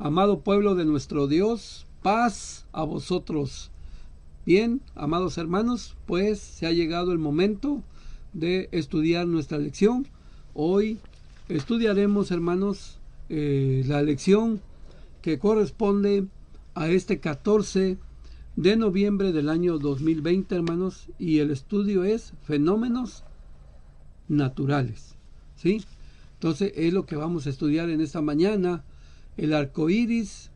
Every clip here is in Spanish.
Amado pueblo de nuestro Dios, paz a vosotros. Bien, amados hermanos, pues se ha llegado el momento de estudiar nuestra lección. Hoy estudiaremos, hermanos, la lección que corresponde a este 14 de noviembre del año 2020, hermanos, y el estudio es fenómenos naturales, ¿sí? Entonces es lo que vamos a estudiar en esta mañana. El arco iris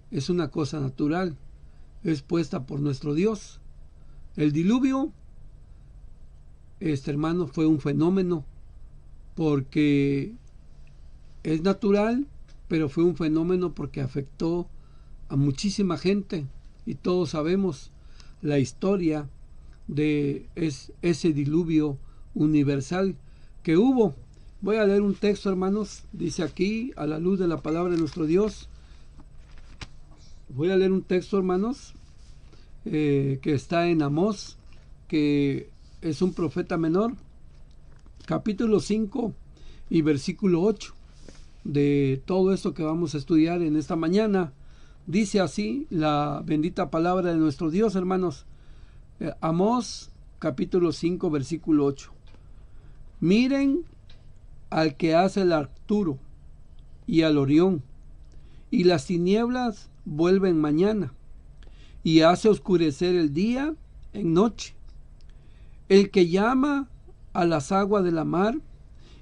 es una cosa natural, es puesta por nuestro Dios. El diluvio, hermano, fue un fenómeno porque es natural, pero fue un fenómeno porque afectó a muchísima gente y todos sabemos la historia de ese diluvio universal que hubo. Voy a leer un texto, hermanos, dice aquí, a la luz de la palabra de nuestro Dios. Voy a leer un texto, hermanos, que está en Amós, que es un profeta menor, capítulo 5 y versículo 8, de todo esto que vamos a estudiar en esta mañana. Dice así la bendita palabra de nuestro Dios, hermanos. Amós, capítulo 5, versículo 8. Miren al que hace el Arturo y al Orión, y las tinieblas vuelven mañana, y hace oscurecer el día en noche. El que llama a las aguas de la mar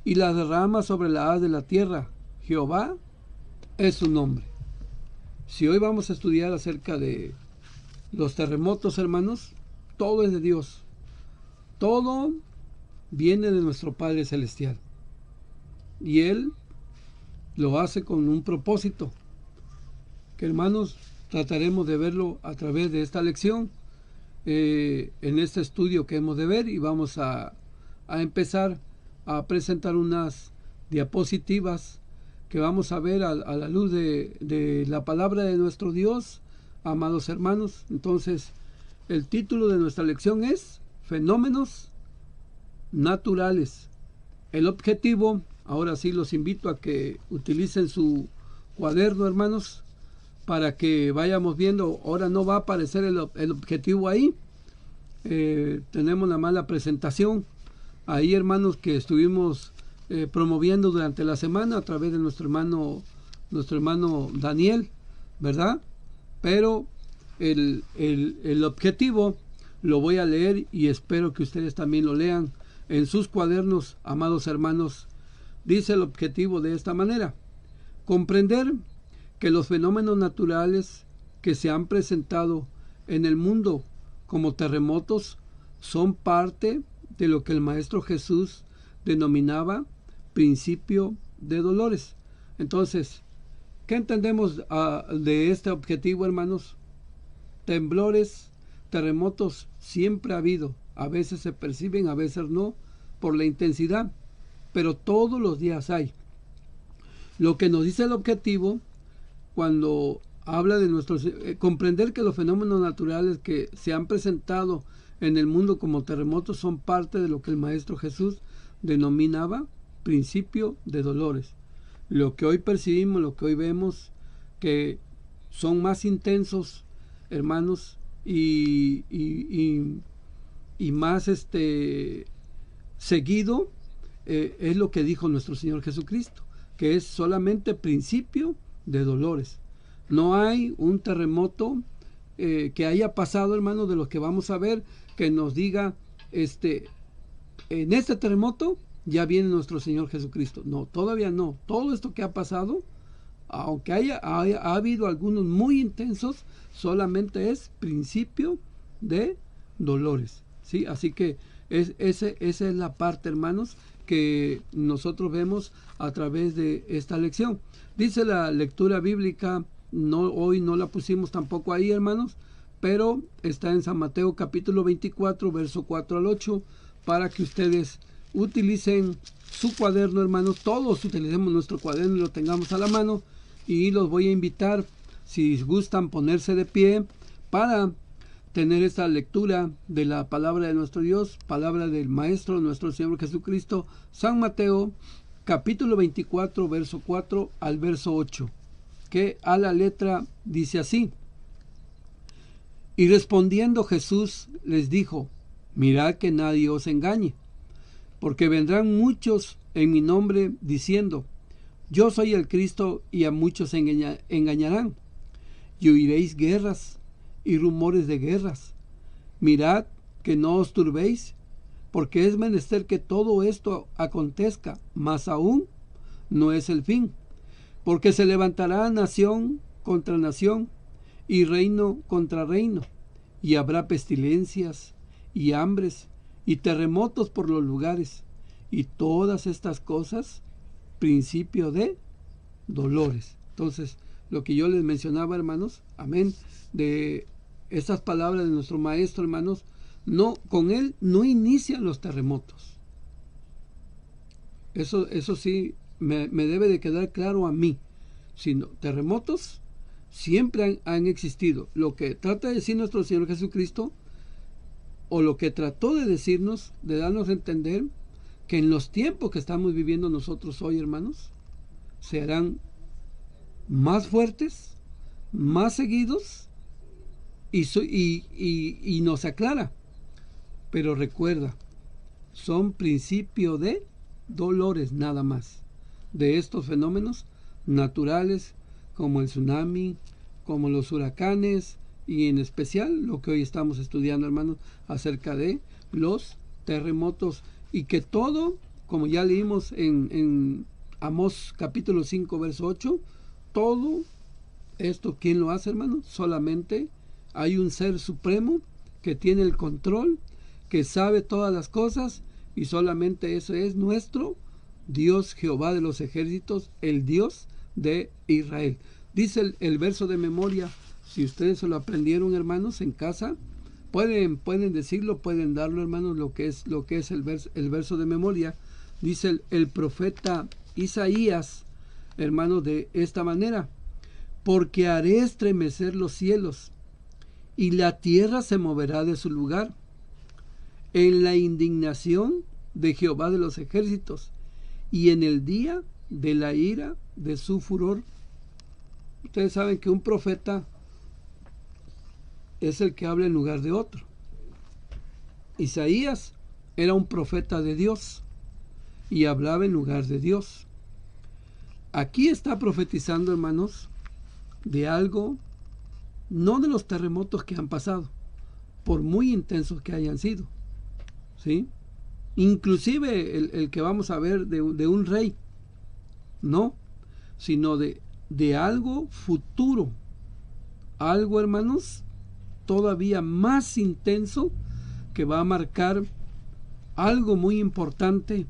y las derrama sobre la haz de la tierra, Jehová es su nombre. Si hoy vamos a estudiar acerca de los terremotos, hermanos, todo es de Dios. Todo viene de nuestro Padre Celestial. Y Él lo hace con un propósito, que, hermanos, trataremos de verlo a través de esta lección, en este estudio que hemos de ver, y vamos a empezar a presentar unas diapositivas que vamos a ver a la luz de la palabra de nuestro Dios, amados hermanos. Entonces, el título de nuestra lección es Fenómenos Naturales. El objetivo, ahora sí los invito a que utilicen su cuaderno, hermanos, para que vayamos viendo. Ahora no va a aparecer el objetivo ahí. Tenemos la mala presentación ahí, hermanos, que estuvimos promoviendo durante la semana a través de nuestro hermano Daniel, ¿verdad? Pero el objetivo lo voy a leer y espero que ustedes también lo lean en sus cuadernos, amados hermanos. Dice el objetivo de esta manera: comprender que los fenómenos naturales que se han presentado en el mundo como terremotos son parte de lo que el Maestro Jesús denominaba principio de dolores. Entonces, ¿qué entendemos de este objetivo, hermanos? Temblores, terremotos siempre ha habido. A veces se perciben, a veces no, por la intensidad, pero todos los días hay. Lo que nos dice el objetivo, cuando habla de comprender que los fenómenos naturales que se han presentado en el mundo como terremotos son parte de lo que el Maestro Jesús denominaba principio de dolores. Lo que hoy percibimos, lo que hoy vemos, que son más intensos, hermanos, y más seguido, es lo que dijo nuestro Señor Jesucristo, que es solamente principio de dolores. No hay un terremoto que haya pasado, hermanos, de los que vamos a ver, que nos diga, en este terremoto ya viene nuestro Señor Jesucristo. No, todavía no. Todo esto que ha pasado, aunque ha habido algunos muy intensos, solamente es principio de dolores, ¿sí? Así que esa es la parte, hermanos, que nosotros vemos a través de esta lección. Dice la lectura bíblica, hoy no la pusimos tampoco ahí, hermanos, pero está en San Mateo capítulo 24, verso 4 al 8, para que ustedes utilicen su cuaderno, hermanos. Todos utilicemos nuestro cuaderno y lo tengamos a la mano, y los voy a invitar, si gustan, ponerse de pie para tener esta lectura de la palabra de nuestro Dios, palabra del Maestro, nuestro Señor Jesucristo. San Mateo, capítulo 24, verso 4 al verso 8. que a la letra dice así: y respondiendo Jesús les dijo: mirad que nadie os engañe, porque vendrán muchos en mi nombre diciendo: yo soy el Cristo, y a muchos engañarán, y oiréis guerras y rumores de guerras. Mirad que no os turbéis, porque es menester que todo esto acontezca, mas aún no es el fin, porque se levantará nación contra nación, y reino contra reino, y habrá pestilencias y hambres y terremotos por los lugares, y todas estas cosas principio de dolores. Entonces, lo que yo les mencionaba, hermanos, amén, de estas palabras de nuestro maestro, hermanos, no, con él no inician los terremotos. Eso sí me debe de quedar claro a mí. Sino terremotos siempre han existido. Lo que trata de decir nuestro Señor Jesucristo, o lo que trató de decirnos, de darnos a entender, que en los tiempos que estamos viviendo nosotros hoy, hermanos, se harán más fuertes, más seguidos, y nos aclara. Pero recuerda, son principio de dolores nada más, de estos fenómenos naturales como el tsunami, como los huracanes, y en especial lo que hoy estamos estudiando, hermanos, acerca de los terremotos, y que todo, como ya leímos en Amós capítulo 5 verso 8, todo esto, ¿quién lo hace, hermanos? Solamente hay un ser supremo que tiene el control, que sabe todas las cosas, y solamente eso es nuestro Dios Jehová de los ejércitos, el Dios de Israel. Dice el verso de memoria, si ustedes se lo aprendieron, hermanos, en casa, pueden decirlo, pueden darlo, hermanos, lo que es el verso de memoria. Dice el profeta Isaías, hermanos, de esta manera: porque haré estremecer los cielos, y la tierra se moverá de su lugar, en la indignación de Jehová de los ejércitos, y en el día de la ira de su furor. Ustedes saben que un profeta es el que habla en lugar de otro. Isaías era un profeta de Dios y hablaba en lugar de Dios. Aquí está profetizando, hermanos, de algo, no de los terremotos que han pasado, por muy intensos que hayan sido, ¿sí? Inclusive el que vamos a ver de un rey, no, sino de algo futuro, algo, hermanos, todavía más intenso, que va a marcar algo muy importante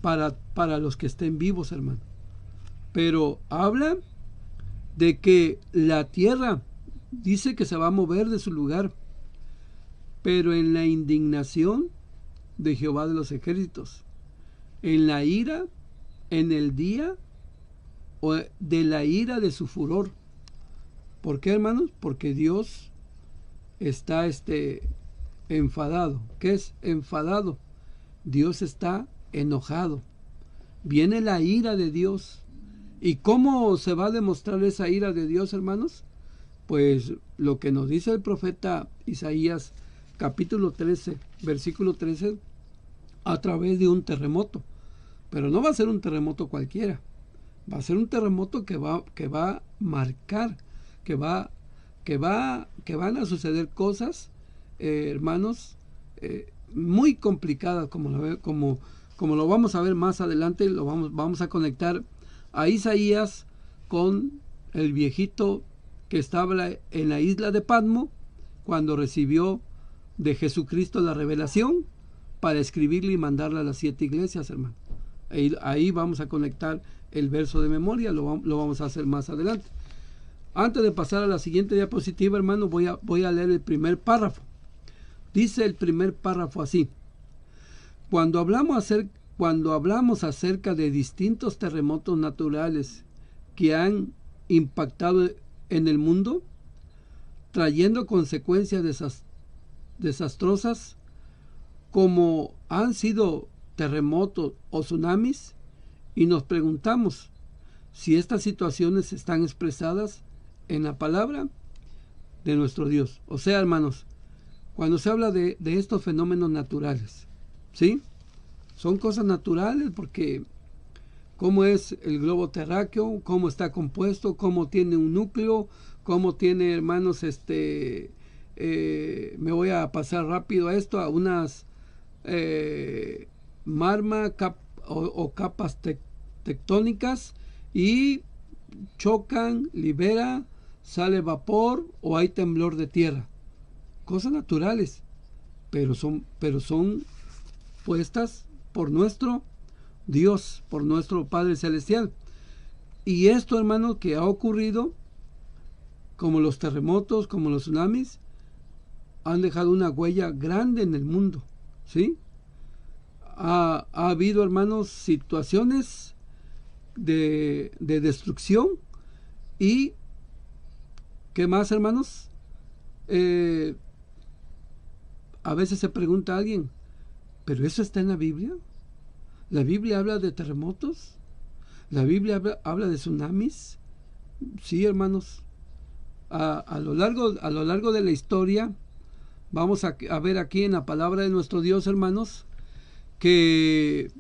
para los que estén vivos, hermano. Pero habla de que la tierra, dice que se va a mover de su lugar, pero en la indignación de Jehová de los ejércitos, en la ira, en el día o de la ira de su furor. ¿Por qué, hermanos? Porque Dios está enfadado. ¿Qué es enfadado? Dios está enojado. Viene la ira de Dios. ¿Y cómo se va a demostrar esa ira de Dios, hermanos? Pues lo que nos dice el profeta Isaías capítulo 13, versículo 13, a través de un terremoto. Pero no va a ser un terremoto cualquiera. Va a ser un terremoto que va a marcar, que van a suceder cosas, hermanos, muy complicadas, como lo vamos a ver más adelante. Vamos a conectar a Isaías con el viejito que estaba en la isla de Patmo cuando recibió de Jesucristo la revelación para escribirle y mandarle a las 7 iglesias, hermano. Ahí vamos a conectar el verso de memoria, lo vamos a hacer más adelante. Antes de pasar a la siguiente diapositiva, hermano, voy a leer el primer párrafo. Dice el primer párrafo así: cuando hablamos acerca de distintos terremotos naturales que han impactado en el mundo, trayendo consecuencias desastrosas, como han sido terremotos o tsunamis, y nos preguntamos si estas situaciones están expresadas en la palabra de nuestro Dios. O sea, hermanos, cuando se habla de estos fenómenos naturales, ¿sí? Son cosas naturales porque cómo es el globo terráqueo, cómo está compuesto, cómo tiene un núcleo, cómo tiene, hermanos, me voy a pasar rápido a esto, a unas marma o capas tectónicas, y chocan, libera, sale vapor o hay temblor de tierra. Cosas naturales, pero son puestas por nuestro Dios, por nuestro Padre Celestial. Y esto, hermanos, que ha ocurrido, como los terremotos, como los tsunamis, han dejado una huella grande en el mundo, ¿sí? Ha habido, hermanos, situaciones de destrucción. Y ¿qué más, hermanos? A veces se pregunta a alguien, ¿pero eso está en la Biblia? ¿La Biblia habla de terremotos? ¿La Biblia habla de tsunamis? Sí, hermanos. A lo largo de la historia, vamos a ver aquí en la palabra de nuestro Dios, hermanos, que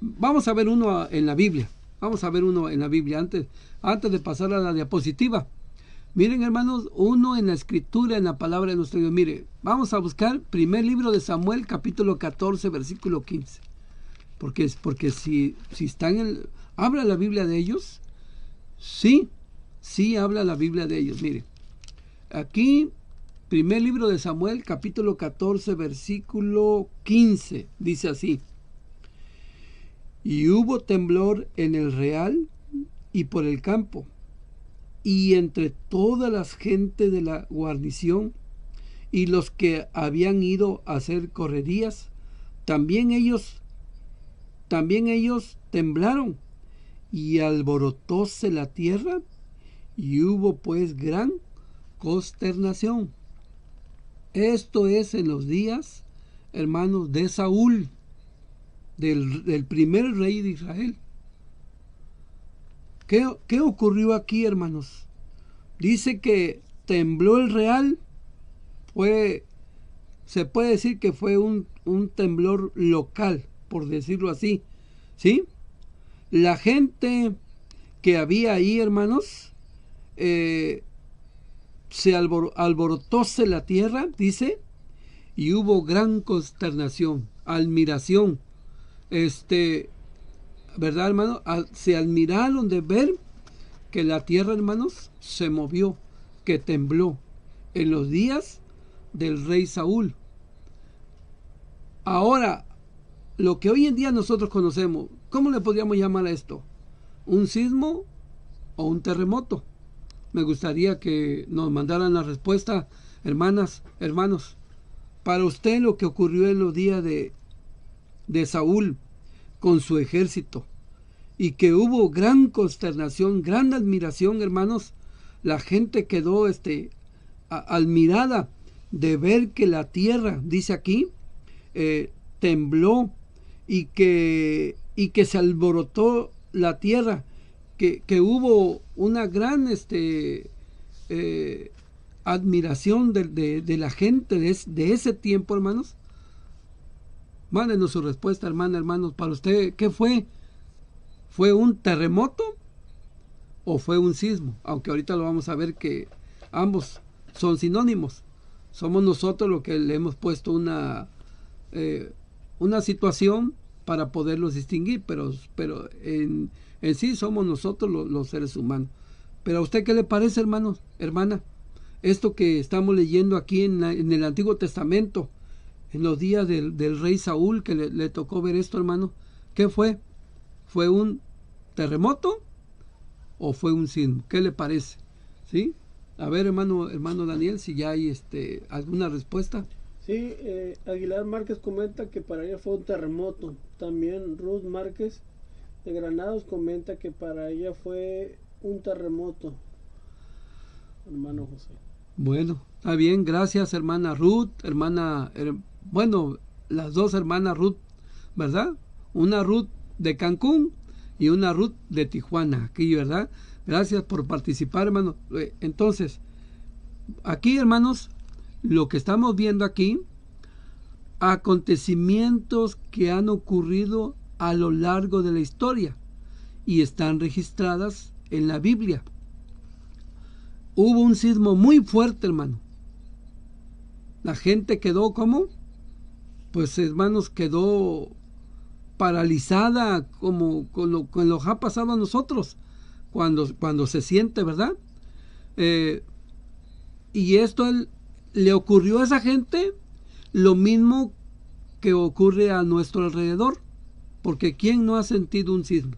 vamos a ver uno en la Biblia. Vamos a ver uno en la Biblia antes de pasar a la diapositiva. Miren, hermanos, uno en la escritura, en la palabra de nuestro Dios. Mire, vamos a buscar primer libro de Samuel, capítulo 14, versículo 15. Porque si está ¿habla la Biblia de ellos? Sí habla la Biblia de ellos. Mire, aquí, primer libro de Samuel, capítulo 14, versículo 15, dice así: y hubo temblor en el real y por el campo, y entre todas las gentes de la guarnición y los que habían ido a hacer correrías, también ellos temblaron, y alborotóse la tierra, y hubo pues gran consternación. Esto es en los días, hermanos, de Saúl, del primer rey de Israel. ¿Qué ocurrió aquí, hermanos? Dice que tembló el real. Se puede decir que fue un temblor local, por decirlo así, ¿sí? La gente que había ahí, hermanos, se alborotóse la tierra, dice, y hubo gran consternación, admiración, ¿verdad, hermano? Se admiraron de ver que la tierra, hermanos, se movió, que tembló en los días del rey Saúl. Ahora, lo que hoy en día nosotros conocemos, ¿cómo le podríamos llamar a esto? ¿Un sismo o un terremoto? Me gustaría que nos mandaran la respuesta, hermanas, hermanos. Para usted, lo que ocurrió en los días de Saúl con su ejército, y que hubo gran consternación, gran admiración, hermanos, la gente quedó admirada de ver que la tierra, dice aquí, tembló, y que se alborotó la tierra, que hubo una gran admiración de la gente de ese tiempo, hermanos. Mándenos su respuesta, hermanos. Para usted, ¿qué fue? ¿Fue un terremoto o fue un sismo? Aunque ahorita lo vamos a ver que ambos son sinónimos. Somos nosotros los que le hemos puesto una situación para poderlos distinguir, pero en sí somos nosotros los seres humanos. Pero a usted, ¿qué le parece, hermanos, hermana? Esto que estamos leyendo aquí en el Antiguo Testamento, en los días del rey Saúl, que le tocó ver esto, hermano. ¿Qué fue? ¿Fue un terremoto o fue un sismo? ¿Qué le parece? ¿Sí? A ver, hermano Daniel, si ya hay alguna respuesta. Sí, Aguilar Márquez comenta que para ella fue un terremoto. También Ruth Márquez de Granados comenta que para ella fue un terremoto. Hermano José. Bueno, está bien, gracias, hermana Ruth, bueno, las dos hermanas Ruth, ¿verdad? Una Ruth de Cancún y una Ruth de Tijuana, aquí, ¿verdad? Gracias por participar, hermano. Entonces, aquí, hermanos, lo que estamos viendo aquí, acontecimientos que han ocurrido a lo largo de la historia y están registradas en la Biblia. Hubo un sismo muy fuerte, hermano. La gente quedó, ¿cómo? Pues, hermanos, quedó paralizada, como con lo que nos ha pasado a nosotros cuando se siente, ¿verdad? Y esto le ocurrió a esa gente lo mismo que ocurre a nuestro alrededor, porque ¿quién no ha sentido un sismo?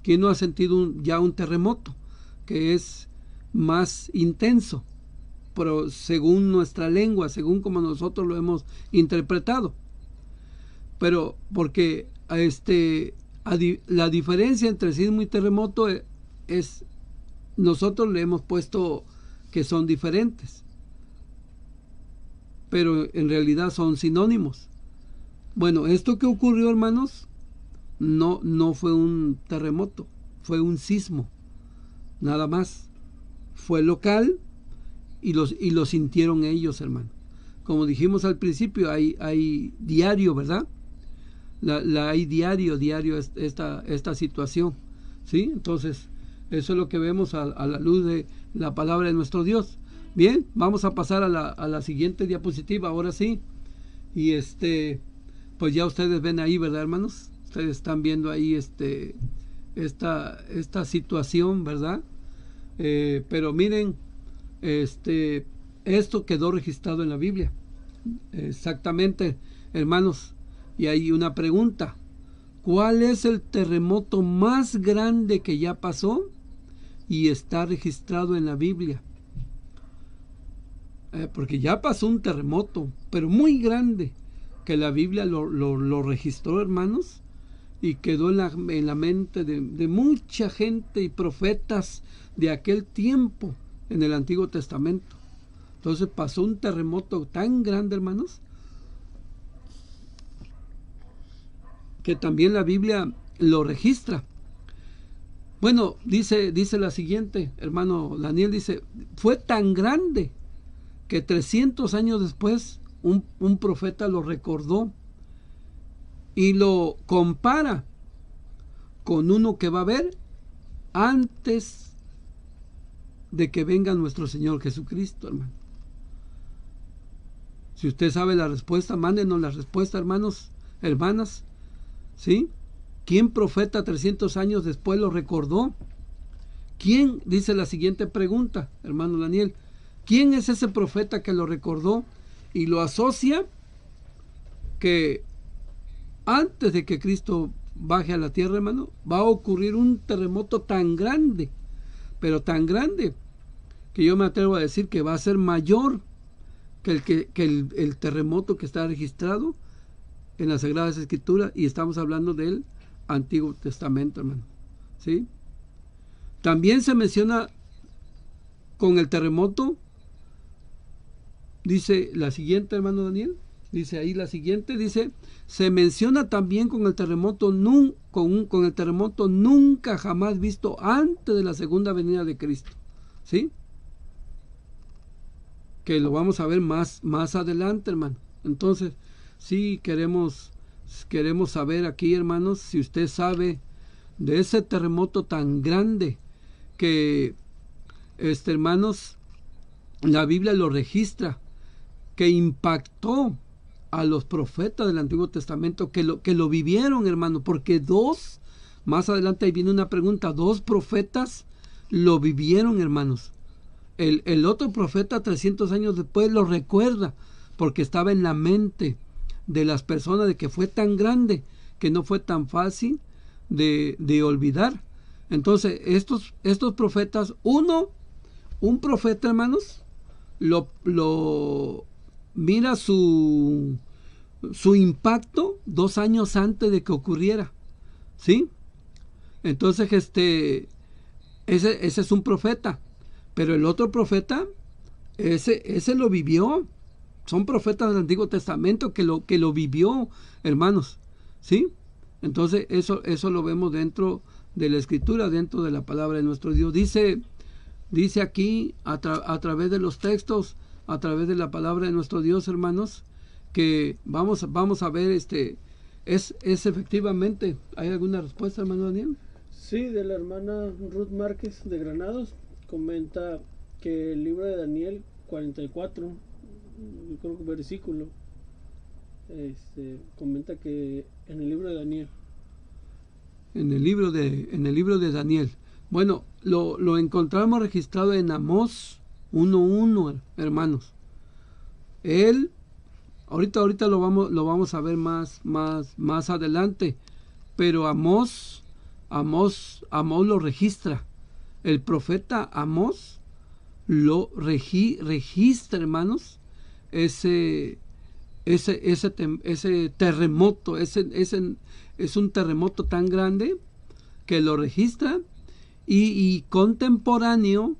¿Quién no ha sentido ya un terremoto que es más intenso, pero según nuestra lengua, según como nosotros lo hemos interpretado? Pero porque la diferencia entre sismo y terremoto es nosotros le hemos puesto que son diferentes, pero en realidad son sinónimos. Bueno, esto que ocurrió, hermanos, no fue un terremoto, fue un sismo, nada más. Fue local y lo sintieron ellos, hermano. Como dijimos al principio, hay diario, ¿verdad? Hay diario esta situación, ¿sí? Entonces, eso es lo que vemos a la luz de la palabra de nuestro Dios. Bien, vamos a pasar a la siguiente diapositiva, ahora sí. Y pues ya ustedes ven ahí, ¿verdad, hermanos? Ustedes están viendo ahí esta situación, ¿verdad? Pero miren, esto quedó registrado en la Biblia. Exactamente, hermanos. Y hay una pregunta: ¿cuál es el terremoto más grande que ya pasó y está registrado en la Biblia? Porque ya pasó un terremoto, pero muy grande, que la Biblia lo registró, hermanos, y quedó en la mente de mucha gente y profetas de aquel tiempo en el Antiguo Testamento. Entonces pasó un terremoto tan grande, hermanos, que también la Biblia lo registra. Bueno, dice la siguiente, hermano Daniel, dice, fue tan grande que 300 años después un profeta lo recordó y lo compara con uno que va a haber antes de que venga nuestro Señor Jesucristo, hermano. Si usted sabe la respuesta, mándenos la respuesta, hermanos, hermanas, ¿sí? ¿Quién profeta 300 años después lo recordó? ¿Quién? Dice la siguiente pregunta, hermano Daniel. ¿Quién es ese profeta que lo recordó y lo asocia que antes de que Cristo baje a la tierra, hermano, va a ocurrir un terremoto tan grande, pero tan grande, que yo me atrevo a decir que va a ser mayor que el terremoto que está registrado en las Sagradas Escrituras, y estamos hablando del Antiguo Testamento, hermano, ¿sí? También se menciona con el terremoto, dice la siguiente, hermano Daniel, dice ahí la siguiente, dice, se menciona también con el terremoto, con el terremoto nunca jamás visto antes de la segunda venida de Cristo, ¿sí? Que lo vamos a ver más adelante, hermano. Entonces, sí queremos saber aquí, hermanos, si usted sabe de ese terremoto tan grande que, hermanos, la Biblia lo registra, que impactó a los profetas del Antiguo Testamento, que lo vivieron, hermano, porque más adelante ahí viene una pregunta, 2 profetas lo vivieron, hermanos. El otro profeta 300 años después lo recuerda, porque estaba en la mente de las personas de que fue tan grande que no fue tan fácil de olvidar. Entonces estos profetas, un profeta, hermanos, mira su impacto 2 años antes de que ocurriera, ¿sí? Entonces ese es un profeta, pero el otro profeta, ese lo vivió. Son profetas del Antiguo Testamento que lo vivió, hermanos, ¿sí? Entonces eso lo vemos dentro de la Escritura, dentro de la palabra de nuestro Dios. Dice aquí a través de los textos, a través de la palabra de nuestro Dios, hermanos, que vamos a ver es efectivamente. ¿Hay alguna respuesta, hermano Daniel? Sí, de la hermana Ruth Márquez de Granados, comenta que el libro de Daniel 44, yo creo que versículo, comenta que en el libro de Daniel. En el libro de Daniel. Bueno, lo encontramos registrado en Amós 1:1, hermanos. Él, ahorita lo vamos a ver más adelante, pero Amós lo registra. El profeta Amós lo registra, hermanos, ese terremoto, es un terremoto tan grande que lo registra, y contemporáneo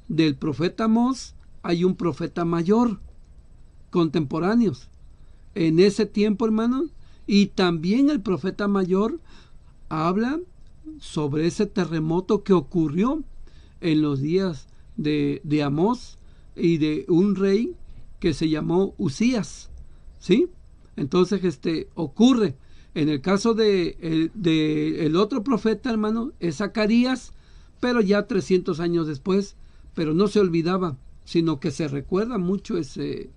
del profeta Amós hay un profeta mayor, contemporáneos en ese tiempo, hermanos, y también el profeta mayor habla sobre ese terremoto que ocurrió en los días de Amós y de un rey que se llamó Usías, ¿sí? Entonces ocurre. En el caso de el otro profeta, hermano, es Zacarías, pero ya 300 años después, pero no se olvidaba, sino que se recuerda mucho ese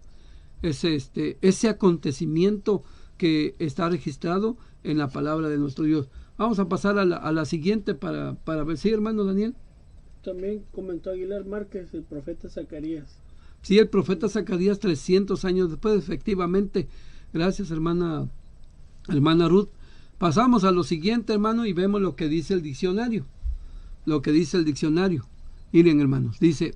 acontecimiento que está registrado en la palabra de nuestro Dios. Vamos a pasar a la siguiente para ver, ¿sí, hermano Daniel? También comentó Aguilar Márquez, el profeta Zacarías. Sí, el profeta Zacarías 300 años después, efectivamente. Gracias, hermana Ruth. Pasamos a lo siguiente, hermano, y vemos lo que dice el diccionario. Miren, hermanos, dice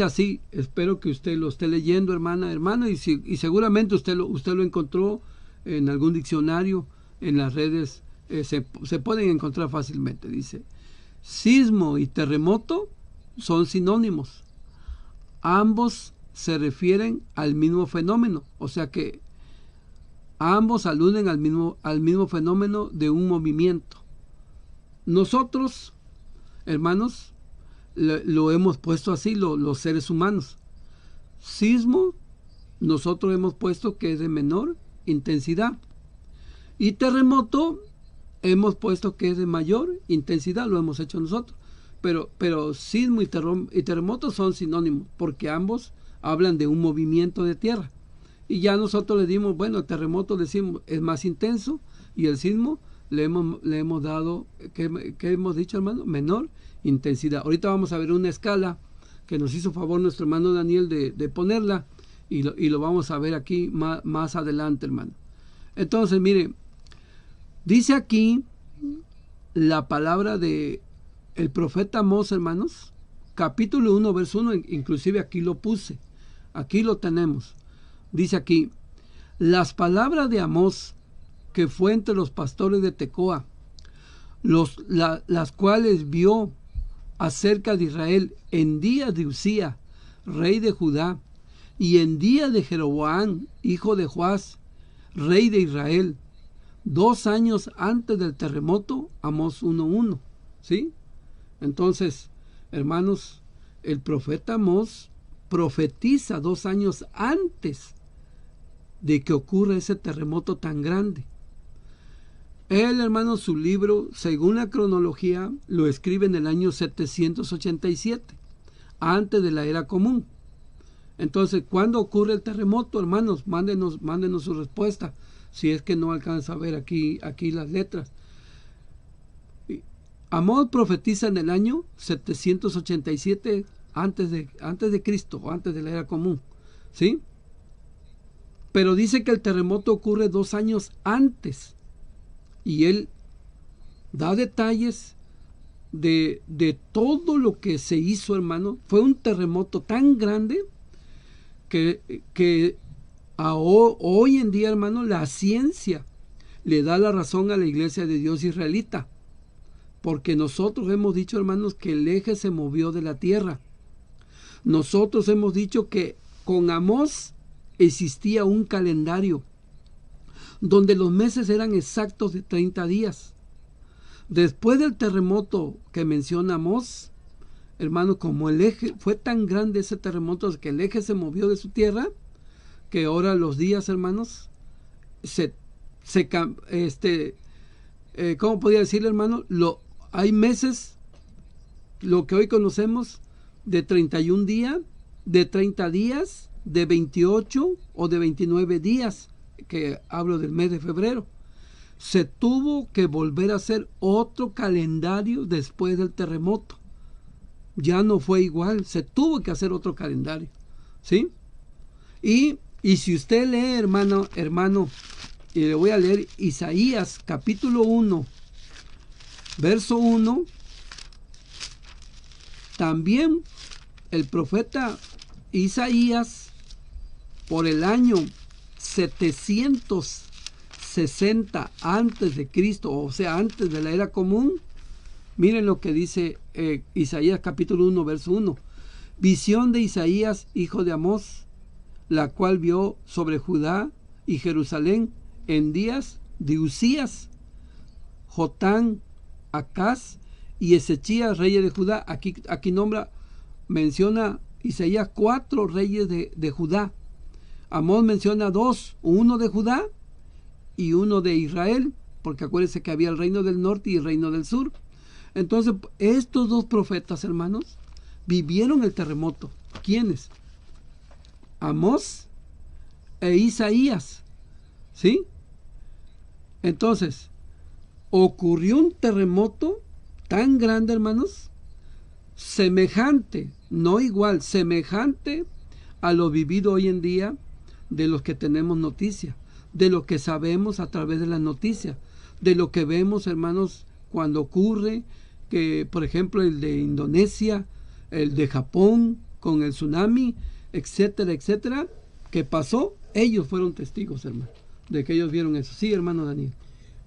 así. Espero que usted lo esté leyendo, hermano, y seguramente usted lo encontró en algún diccionario, en las redes, se pueden encontrar fácilmente. Dice: sismo y terremoto son sinónimos. Ambos se refieren al mismo fenómeno, o sea que ambos aluden al mismo fenómeno de un movimiento. Nosotros, hermanos, lo hemos puesto así, los seres humanos. Sismo, nosotros hemos puesto que es de menor intensidad. Y terremoto, hemos puesto que es de mayor intensidad, lo hemos hecho nosotros. Pero sismo y terremoto son sinónimos, porque ambos hablan de un movimiento de tierra. Y ya nosotros le dimos, bueno, el terremoto decimos es más intenso, y el sismo le hemos dado, ¿qué hemos dicho, hermano? Menor intensidad. Ahorita vamos a ver una escala que nos hizo favor nuestro hermano Daniel de ponerla, y lo vamos a ver aquí más adelante, hermano. Entonces, mire, dice aquí la palabra de el profeta Amós, hermanos, capítulo 1, verso 1, inclusive aquí lo puse, aquí lo tenemos. Dice aquí: las palabras de Amós, que fue entre los pastores de Tecoa, las cuales vio acerca de Israel en día de Usía, rey de Judá, y en día de Jeroboam, hijo de Joás, rey de Israel, 2 años antes del terremoto. Amós 1:1, ¿sí? Entonces, hermanos, el profeta Amós profetiza 2 años antes de que ocurra ese terremoto tan grande. Él, hermano, su libro, según la cronología, lo escribe en el año 787, antes de la era común. Entonces, ¿cuándo ocurre el terremoto, hermanos? Mándenos su respuesta, si es que no alcanza a ver aquí las letras. Amós profetiza en el año 787 antes de Cristo, o antes de la era común, ¿sí? Pero dice que el terremoto ocurre 2 años antes, y él da detalles de todo lo que se hizo, hermano. Fue un terremoto tan grande que hoy en día, hermano, la ciencia le da la razón a la iglesia de Dios israelita, porque nosotros hemos dicho, hermanos, que el eje se movió de la tierra. Nosotros hemos dicho que con Amós existía un calendario donde los meses eran exactos de 30 días. Después del terremoto que menciona Amós, hermano, como el eje, fue tan grande ese terremoto que el eje se movió de su tierra, que ahora los días, hermanos, ¿cómo podría decirle, hermano? Hay meses, lo que hoy conocemos, de 31 días, de 30 días, de 28 o de 29 días, que hablo del mes de febrero. Se tuvo que volver a hacer otro calendario después del terremoto. Ya no fue igual, se tuvo que hacer otro calendario, ¿sí? Y si usted lee, hermano, y le voy a leer Isaías capítulo 1, verso 1, también el profeta Isaías, por el año 760 antes de Cristo, o sea, antes de la era común, miren lo que dice Isaías capítulo 1, verso 1. Visión de Isaías, hijo de Amós, la cual vio sobre Judá y Jerusalén en días de Usías, Jotán, Acaz y Ezechías, reyes de Judá. Aquí menciona Isaías 4 reyes de Judá. Amós menciona 2, uno de Judá y uno de Israel, porque acuérdense que había el reino del norte y el reino del sur. Entonces, estos dos profetas, hermanos, vivieron el terremoto. ¿Quiénes? Amós e Isaías, ¿sí? Entonces, ocurrió un terremoto tan grande, hermanos, semejante, no igual, semejante a lo vivido hoy en día, de los que tenemos noticia, de lo que sabemos a través de las noticias, de lo que vemos, hermanos, cuando ocurre, que por ejemplo el de Indonesia, el de Japón con el tsunami, etcétera, etcétera, que pasó, ellos fueron testigos, hermano, de que ellos vieron eso. Sí, hermano Daniel.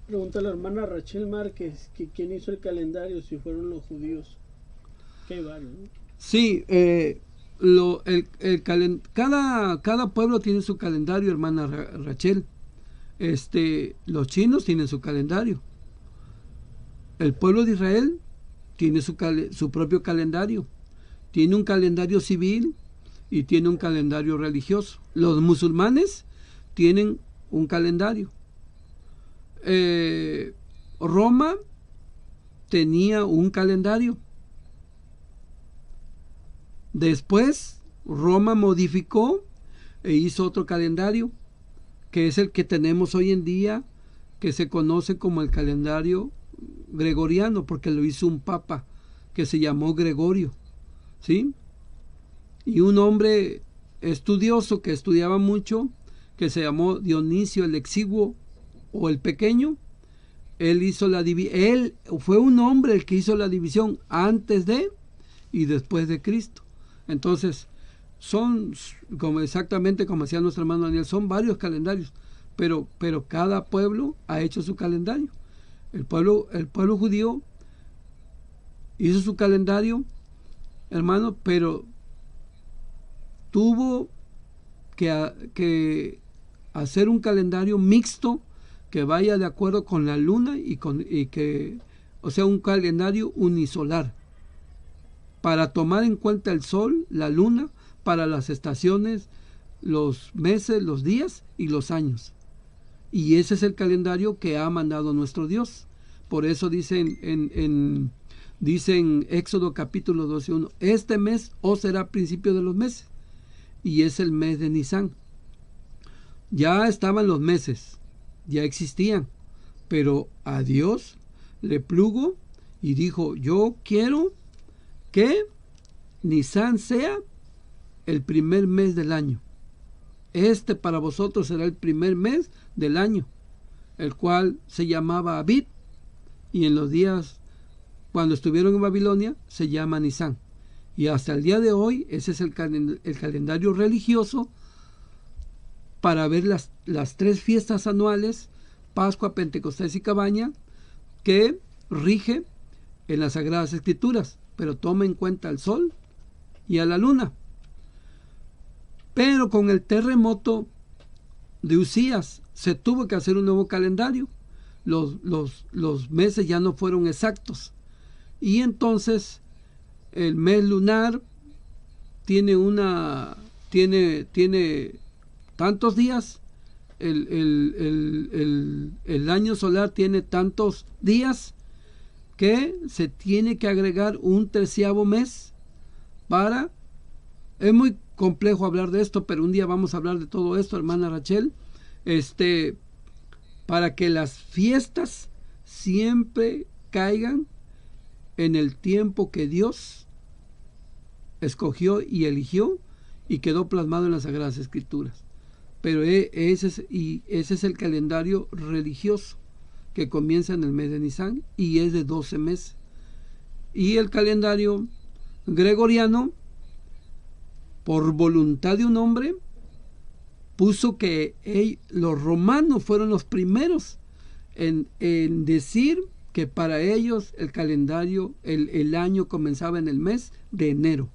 Pregunta la hermana Rachel Márquez que quién hizo el calendario, si fueron los judíos. Qué vale, ¿no? Sí, cada pueblo tiene su calendario, hermana Rachel. Los chinos tienen su calendario. El pueblo de Israel tiene su propio calendario. Tiene un calendario civil y tiene un calendario religioso. Los musulmanes tienen un calendario. Roma tenía un calendario. Después Roma modificó e hizo otro calendario, que es el que tenemos hoy en día, que se conoce como el calendario gregoriano, porque lo hizo un papa que se llamó Gregorio, ¿sí? Y un hombre estudioso que estudiaba mucho, que se llamó Dionisio el Exiguo o el Pequeño, él fue un hombre el que hizo la división antes de y después de Cristo. Entonces, exactamente como decía nuestro hermano Daniel, son varios calendarios, pero cada pueblo ha hecho su calendario. El pueblo judío hizo su calendario, hermano, pero tuvo que hacer un calendario mixto que vaya de acuerdo con la luna o sea, un calendario unisolar, para tomar en cuenta el sol, la luna, para las estaciones, los meses, los días y los años. Y ese es el calendario que ha mandado nuestro Dios. Por eso dice en Éxodo capítulo 12:1, este mes os será principio de los meses, y es el mes de Nisán. Ya estaban los meses, ya existían, pero a Dios le plugo y dijo, yo quiero que Nisán sea el primer mes del año. Para vosotros será el primer mes del año, el cual se llamaba Abib, y en los días cuando estuvieron en Babilonia se llama Nisán. Y hasta el día de hoy ese es el calendario religioso para ver las 3 fiestas anuales, Pascua, Pentecostés y Cabaña, que rige en las Sagradas Escrituras, pero toma en cuenta al sol y a la luna. Pero con el terremoto de Usías se tuvo que hacer un nuevo calendario. Los meses ya no fueron exactos. Y entonces el mes lunar tiene tantos días, el año solar tiene tantos días, que se tiene que agregar un 13º mes para... Es muy complejo hablar de esto, pero un día vamos a hablar de todo esto, hermana Rachel, para que las fiestas siempre caigan en el tiempo que Dios escogió y eligió y quedó plasmado en las Sagradas Escrituras. Pero ese es el calendario religioso que comienza en el mes de Nisan y es de 12 meses. Y el calendario gregoriano, por voluntad de un hombre, puso que los romanos fueron los primeros en decir que para ellos el calendario, el año comenzaba en el mes de enero.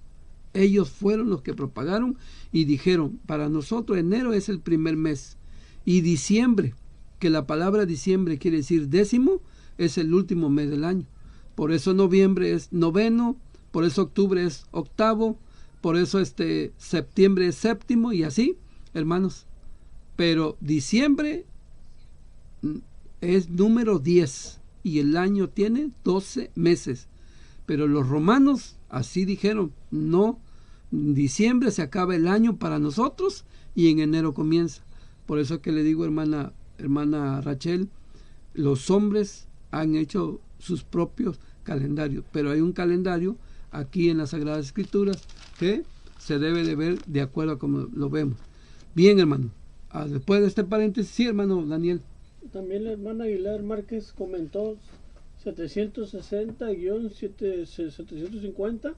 Ellos fueron los que propagaron y dijeron, para nosotros enero es el primer mes, y diciembre, que la palabra diciembre quiere decir 10º, es el último mes del año. Por eso noviembre es 9º, por eso octubre es 8º, por eso septiembre es 7º, y así, hermanos. Pero diciembre es número 10 y el año tiene 12 meses. Pero los romanos así dijeron, no, en diciembre se acaba el año para nosotros y en enero comienza. Por eso que le digo, hermana Rachel, los hombres han hecho sus propios calendarios, pero hay un calendario aquí en las Sagradas Escrituras que se debe de ver de acuerdo a como lo vemos. Bien, hermano, después de este paréntesis, sí, hermano Daniel. También la hermana Aguilar Márquez comentó 760-750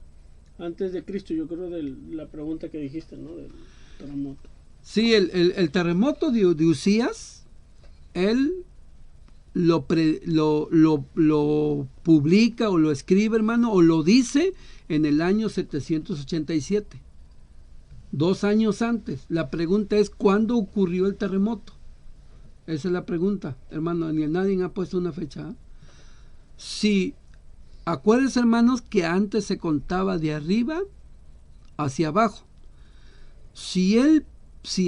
antes de Cristo. Yo creo de la pregunta que dijiste, ¿no? Del terremoto. Sí, el terremoto de Usías, él lo publica o lo escribe, hermano, o lo dice en el año 787, 2 años antes. La pregunta es, ¿cuándo ocurrió el terremoto? Esa es la pregunta, hermano. Ni nadie ha puesto una fecha, ¿eh? Sí, acuérdense, hermanos, que antes se contaba de arriba hacia abajo. Si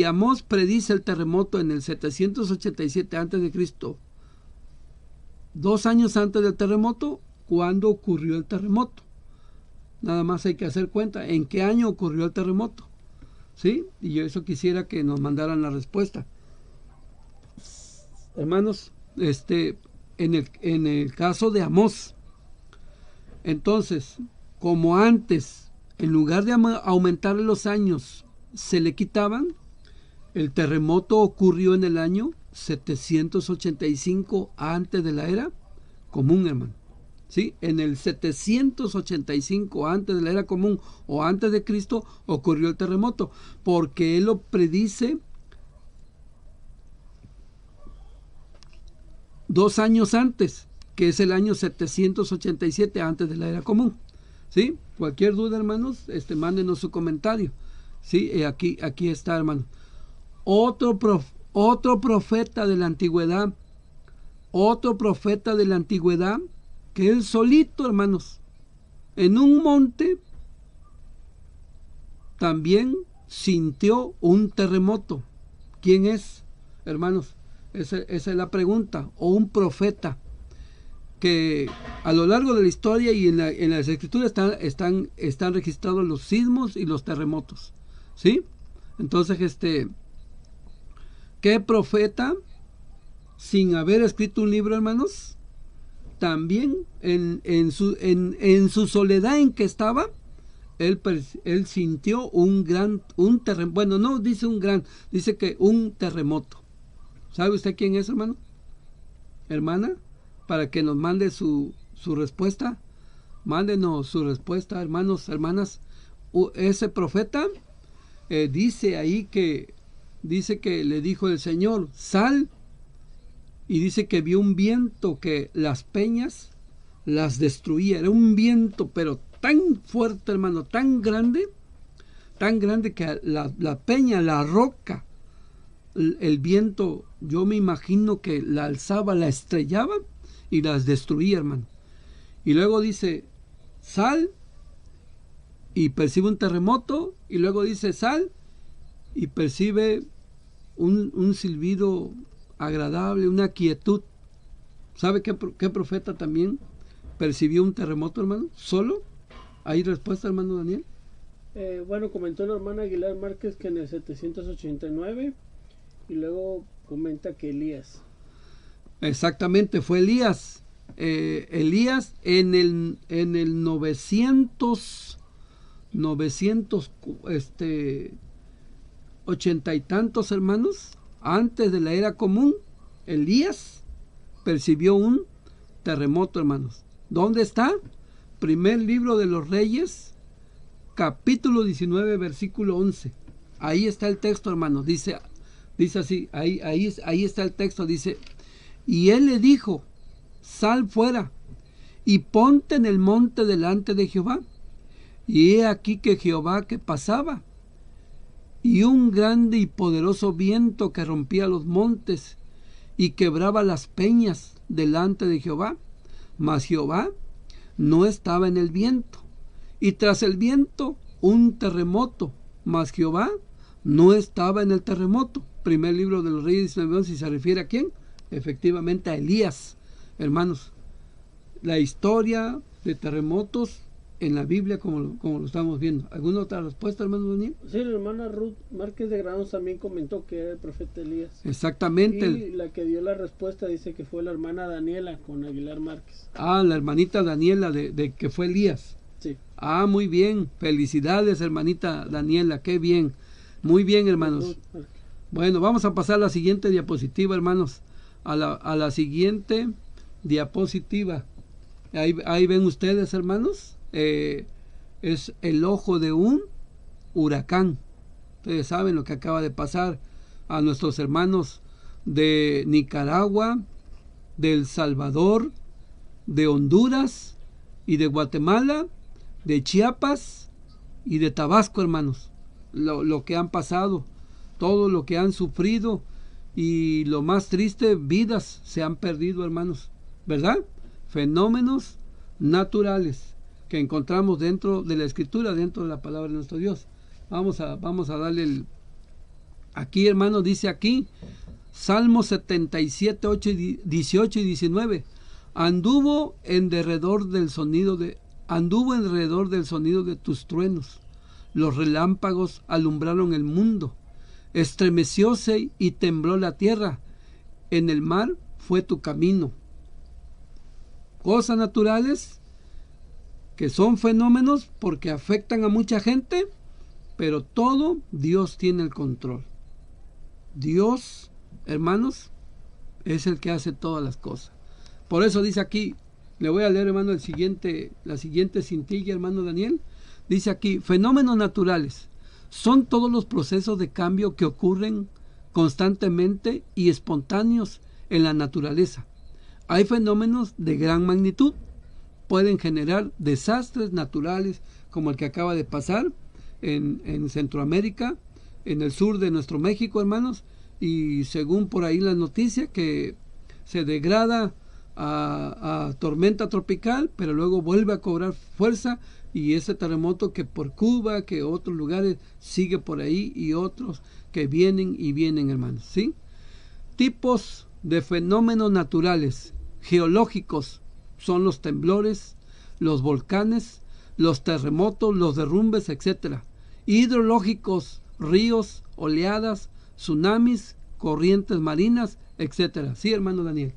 Amós predice el terremoto en el 787 antes de Cristo, 2 años antes del terremoto, ¿cuándo ocurrió el terremoto? Nada más hay que hacer cuenta en qué año ocurrió el terremoto, ¿sí? Y yo eso quisiera que nos mandaran la respuesta, hermanos. En el caso de Amós, entonces, como antes, en lugar de aumentar los años, se le quitaban, el terremoto ocurrió en el año 785 antes de la era común, hermano. ¿Sí? En el 785 antes de la era común o antes de Cristo ocurrió el terremoto, porque él lo predice 2 años antes, que es el año 787 antes de la era común. ¿Sí? Cualquier duda, hermanos, mándenos su comentario. ¿Sí? Aquí está, hermano. Otro profeta de la antigüedad, que él solito, hermanos, en un monte, también sintió un terremoto. ¿Quién es, hermanos? Esa es la pregunta. O un profeta que a lo largo de la historia y en las escrituras están registrados los sismos y los terremotos. ¿Sí? Entonces, ¿qué profeta, sin haber escrito un libro, hermanos, también en su soledad en que estaba, él sintió un terremoto? Bueno, no dice un gran, dice que un terremoto. ¿Sabe usted quién es, hermano? Hermana, para que nos mande su respuesta. Mándenos su respuesta, hermanos, hermanas. Ese profeta dice ahí que le dijo el Señor, sal, y dice que vio un viento que las peñas las destruía. Era un viento, pero tan fuerte, hermano, tan grande que la peña, la roca, el viento, yo me imagino que la alzaba, la estrellaba y las destruía, hermano. Y luego dice, sal, y percibe un terremoto, y luego dice, sal, y percibe un silbido agradable, una quietud. ¿Sabe qué profeta también percibió un terremoto, hermano? ¿Solo? ¿Hay respuesta, hermano Daniel? Bueno, comentó la hermana Aguilar Márquez que en el 789, y luego comenta que Elías. Exactamente, fue Elías. Elías en el 900 80 y tantos, hermanos, antes de la era común, Elías percibió un terremoto, hermanos. ¿Dónde está? Primer libro de los Reyes, capítulo 19, versículo 11. Ahí está el texto, hermanos. Dice así, ahí está el texto. Dice, y él le dijo, sal fuera y ponte en el monte delante de Jehová. Y he aquí que Jehová que pasaba, y un grande y poderoso viento que rompía los montes y quebraba las peñas delante de Jehová. Mas Jehová no estaba en el viento. Y tras el viento un terremoto. Mas Jehová no estaba en el terremoto. Primer libro de los Reyes 19, si se refiere a quién, efectivamente a Elías. Hermanos, la historia de terremotos en la Biblia como lo estamos viendo. ¿Alguna otra respuesta, hermano Daniel? Sí, la hermana Ruth Márquez de Granados también comentó que era el profeta Elías. Exactamente. Y la que dio la respuesta dice que fue la hermana Daniela con Aguilar Márquez. Ah, la hermanita Daniela de que fue Elías. Sí. Ah, muy bien. Felicidades, hermanita Daniela. Qué bien. Muy bien, hermanos. Bueno, vamos a pasar a la siguiente diapositiva, hermanos. A la siguiente diapositiva. Ahí ven ustedes, hermanos. Es el ojo de un huracán. Ustedes saben lo que acaba de pasar a nuestros hermanos de Nicaragua, de El Salvador, de Honduras y de Guatemala, de Chiapas y de Tabasco, hermanos. Lo que han pasado, todo lo que han sufrido, y lo más triste, vidas se han perdido, hermanos, ¿verdad? Fenómenos naturales que encontramos dentro de la Escritura, dentro de la palabra de nuestro Dios. Vamos a darle aquí, hermanos, dice aquí, Salmo 77, 18 y 19. Anduvo alrededor del sonido de tus truenos. Los relámpagos alumbraron el mundo. Estremecióse y tembló la tierra. En el mar fue tu camino. Cosas naturales que son fenómenos porque afectan a mucha gente, pero todo Dios tiene el control. Dios, hermanos, es el que hace todas las cosas. Por eso dice aquí, le voy a leer, hermano, la siguiente cintilla, hermano Daniel. Dice aquí, fenómenos naturales son todos los procesos de cambio que ocurren constantemente y espontáneos en la naturaleza. Hay fenómenos de gran magnitud. Pueden generar desastres naturales como el que acaba de pasar en Centroamérica, en el sur de nuestro México, hermanos, y según por ahí las noticias que se degrada a tormenta tropical, pero luego vuelve a cobrar fuerza, y ese terremoto que por Cuba, que otros lugares sigue por ahí, y otros que vienen y vienen, hermanos, ¿sí? Tipos de fenómenos naturales geológicos son los temblores, los volcanes, los terremotos, los derrumbes, etc. Hidrológicos, ríos, oleadas, tsunamis, corrientes marinas, etc. Sí, hermano Daniel.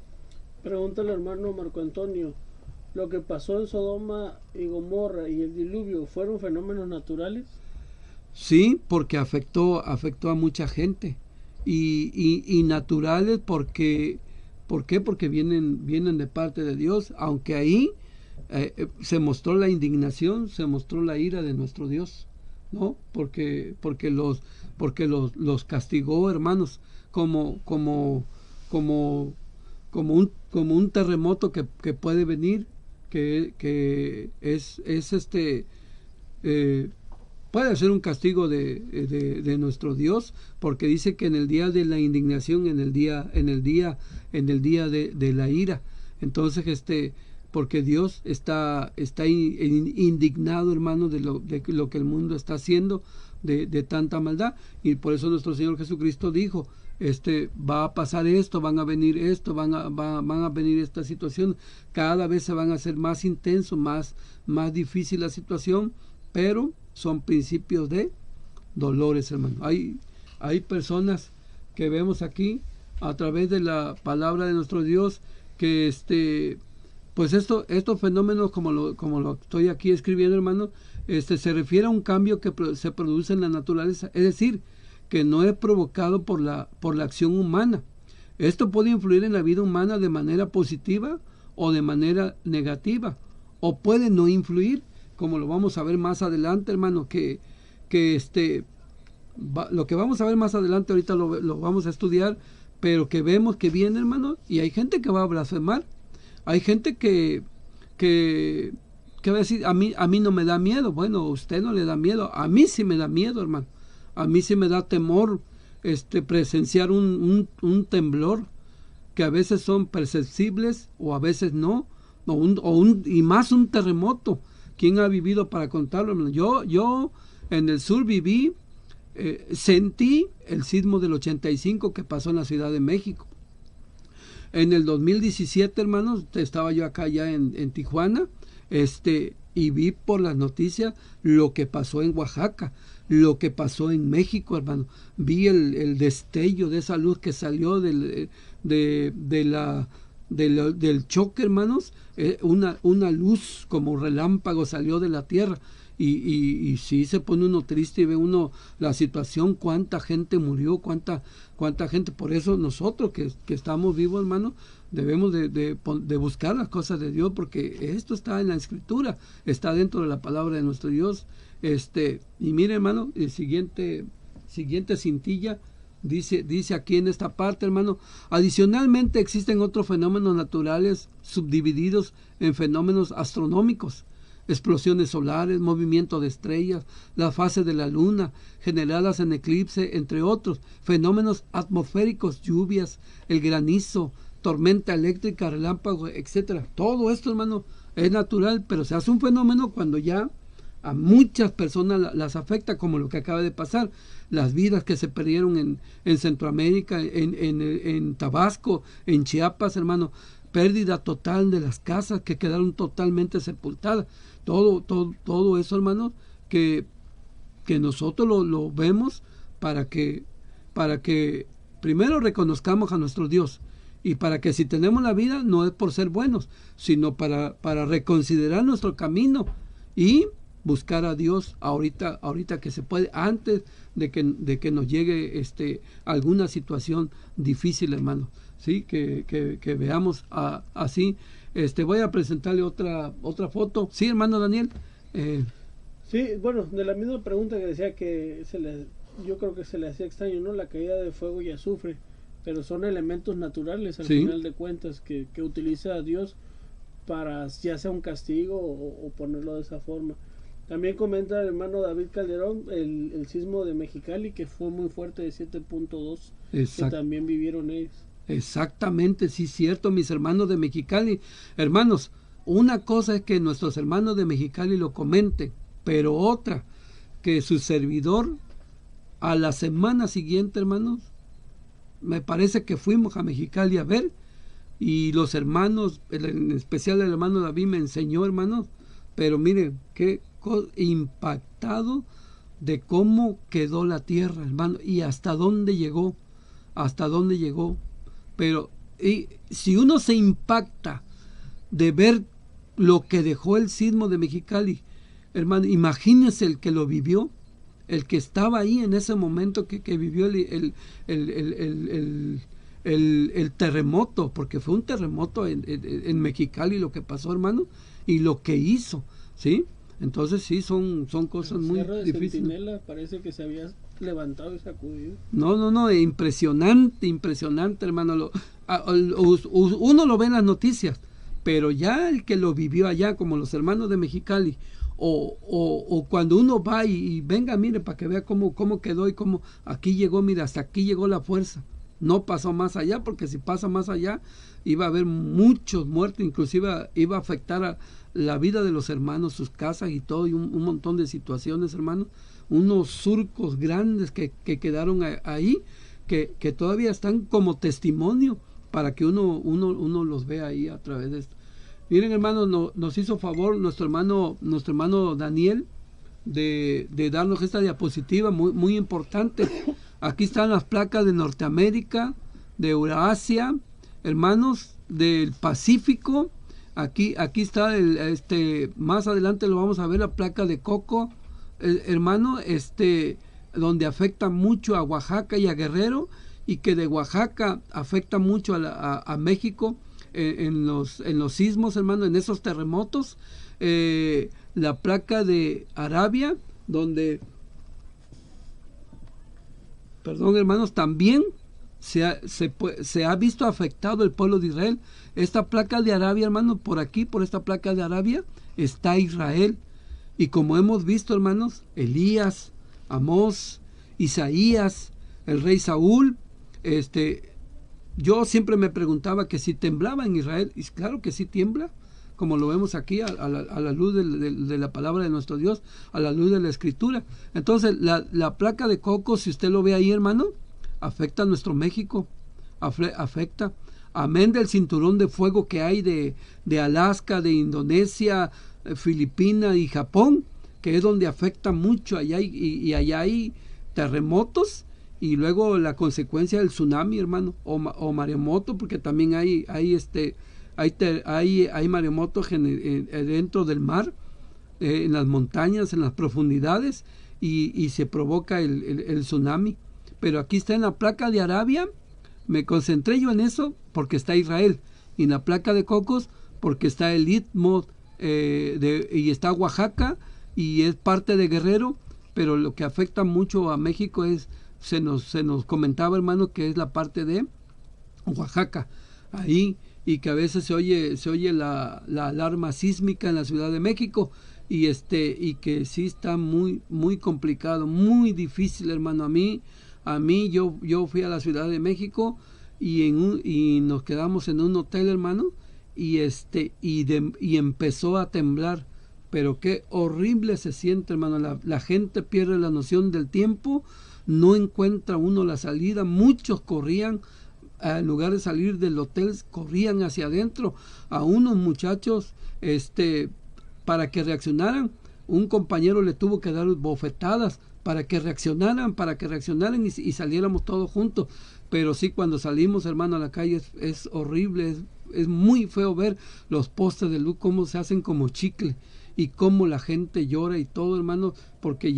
Pregunta el hermano Marco Antonio, ¿lo que pasó en Sodoma y Gomorra y el diluvio fueron fenómenos naturales? Sí, porque afectó a mucha gente. Y naturales porque... ¿Por qué? Porque vienen de parte de Dios, aunque ahí se mostró la indignación, se mostró la ira de nuestro Dios, ¿no? Porque los castigó, hermanos, como un terremoto que puede venir, que es puede ser un castigo de nuestro Dios, porque dice que en el día de la indignación, en el día de la ira, entonces porque Dios está indignado, hermano, de lo que el mundo está haciendo, de tanta maldad, y por eso nuestro Señor Jesucristo dijo, va a pasar esto, van a venir van a venir esta situación, cada vez se van a hacer más intenso, más difícil la situación, pero son principios de dolores, hermano. Hay personas que vemos aquí a través de la palabra de nuestro Dios que pues estos fenómenos como lo estoy aquí escribiendo, hermano, se refiere a un cambio que se produce en la naturaleza, es decir, que no es provocado por la acción humana. Esto puede influir en la vida humana de manera positiva o de manera negativa, o puede no influir, como lo vamos a ver más adelante, hermano, lo que vamos a ver más adelante, ahorita lo vamos a estudiar, pero que vemos que viene, hermano, y hay gente que va a blasfemar, hay gente que va a decir, a mí no me da miedo. Bueno, a usted no le da miedo, a mí sí me da miedo, hermano. A mí sí me da temor presenciar un temblor, que a veces son perceptibles o a veces no, y más un terremoto. ¿Quién ha vivido para contarlo, hermano? Yo en el sur viví, sentí el sismo del 85 que pasó en la Ciudad de México. En el 2017, hermanos, estaba yo acá ya en Tijuana, y vi por las noticias lo que pasó en Oaxaca, lo que pasó en México, hermano. Vi el destello de esa luz que salió del choque, hermanos. Una luz como relámpago salió de la tierra. Y sí se pone uno triste y ve uno la situación, cuánta gente murió, cuánta gente. Por eso nosotros que estamos vivos, hermano, debemos de buscar las cosas de Dios, porque esto está en la Escritura, está dentro de la palabra de nuestro Dios. Y mire, hermano, el siguiente cintilla dice aquí en esta parte, hermano: adicionalmente existen otros fenómenos naturales subdivididos en fenómenos astronómicos, explosiones solares, movimiento de estrellas, las fases de la luna generadas en eclipse, entre otros fenómenos atmosféricos, lluvias, el granizo, tormenta eléctrica, relámpago, etcétera. Todo esto, hermano, es natural, pero se hace un fenómeno cuando ya a muchas personas las afecta, como lo que acaba de pasar, las vidas que se perdieron en Centroamérica, en Tabasco, en Chiapas, hermano, pérdida total de las casas que quedaron totalmente sepultadas. Todo eso, hermano, que nosotros lo vemos para que primero reconozcamos a nuestro Dios, y para que si tenemos la vida no es por ser buenos, sino para reconsiderar nuestro camino y buscar a Dios ahorita que se puede, antes de que nos llegue alguna situación difícil, hermano. Sí, que veamos así. Voy a presentarle otra foto. Sí, hermano Daniel. Sí, bueno, de la misma pregunta que decía que yo creo que se le hacía extraño, ¿no? La caída de fuego y azufre, pero son elementos naturales al final de cuentas que utiliza Dios para ya sea un castigo o ponerlo de esa forma. También comenta el hermano David Calderón el sismo de Mexicali, que fue muy fuerte, de 7.2, que también vivieron ellos. Exactamente, sí, cierto, mis hermanos de Mexicali. Hermanos, una cosa es que nuestros hermanos de Mexicali lo comenten, pero otra, que su servidor a la semana siguiente, hermanos, me parece que fuimos a Mexicali a ver, y los hermanos, en especial el hermano David me enseñó, hermanos, pero miren, qué impactado de cómo quedó la tierra, hermano, y hasta dónde llegó. Pero si uno se impacta de ver lo que dejó el sismo de Mexicali, hermano, imagínese el que lo vivió, el que estaba ahí en ese momento que vivió el terremoto, porque fue un terremoto en Mexicali lo que pasó, hermano, y lo que hizo, ¿sí? Entonces sí, son cosas muy difíciles. Centinela parece que se había levantado y sacudido. No, impresionante, hermano. Uno lo ve en las noticias, pero ya el que lo vivió allá, como los hermanos de Mexicali, o cuando uno va y venga, mire, para que vea cómo quedó y cómo aquí llegó, mira, hasta aquí llegó la fuerza. No pasó más allá, porque si pasa más allá iba a haber muchos muertos, inclusive iba a afectar a la vida de los hermanos, sus casas y todo, y un montón de situaciones, hermanos. Unos surcos grandes que quedaron ahí, que todavía están como testimonio para que uno los vea ahí a través de esto. Miren, hermanos, nos hizo favor nuestro hermano Daniel de darnos esta diapositiva muy importante. Aquí están las placas de Norteamérica, de Eurasia, hermanos, del Pacífico. Aquí está más adelante lo vamos a ver, la placa de Coco, hermano, donde afecta mucho a Oaxaca y a Guerrero, y que de Oaxaca afecta mucho a México en los sismos, hermano, en esos terremotos. La placa de Arabia, donde, perdón, hermanos, también se ha visto afectado el pueblo de Israel. Esta placa de Arabia, hermanos, por aquí, por esta placa de Arabia, está Israel. Y como hemos visto, hermanos, Elías, Amós, Isaías, el rey Saúl, yo siempre me preguntaba que si temblaba en Israel, y claro que sí tiembla, como lo vemos aquí a la luz de la palabra de nuestro Dios, a la luz de la Escritura. Entonces, la placa de Coco, si usted lo ve ahí, hermano, afecta a nuestro México, afecta. Amén del cinturón de fuego que hay de Alaska, de Indonesia, Filipinas y Japón, que es donde afecta mucho allá, y allá hay terremotos, y luego la consecuencia del tsunami, hermano, o maremoto, porque también hay maremotos dentro del mar, en las montañas, en las profundidades, y se provoca el tsunami. Pero aquí está en la placa de Arabia, me concentré yo en eso porque está Israel, y en la placa de Cocos porque está el Istmo, y está Oaxaca, y es parte de Guerrero. Pero lo que afecta mucho a México se nos comentaba, hermano, que es la parte de Oaxaca, ahí, y que a veces se oye la alarma sísmica en la Ciudad de México, y que sí está muy complicado, muy difícil, hermano. A mí yo fui a la Ciudad de México, y nos quedamos en un hotel, hermano, y empezó a temblar. Pero qué horrible se siente, hermano. La gente pierde la noción del tiempo, no encuentra uno la salida. Muchos corrían, en lugar de salir del hotel, corrían hacia adentro. A unos muchachos, para que reaccionaran, un compañero le tuvo que dar bofetadas para que reaccionaran y saliéramos todos juntos. Pero sí, cuando salimos, hermano, a la calle es horrible, es muy feo ver los postes de luz cómo se hacen como chicle, y cómo la gente llora y todo, hermano, porque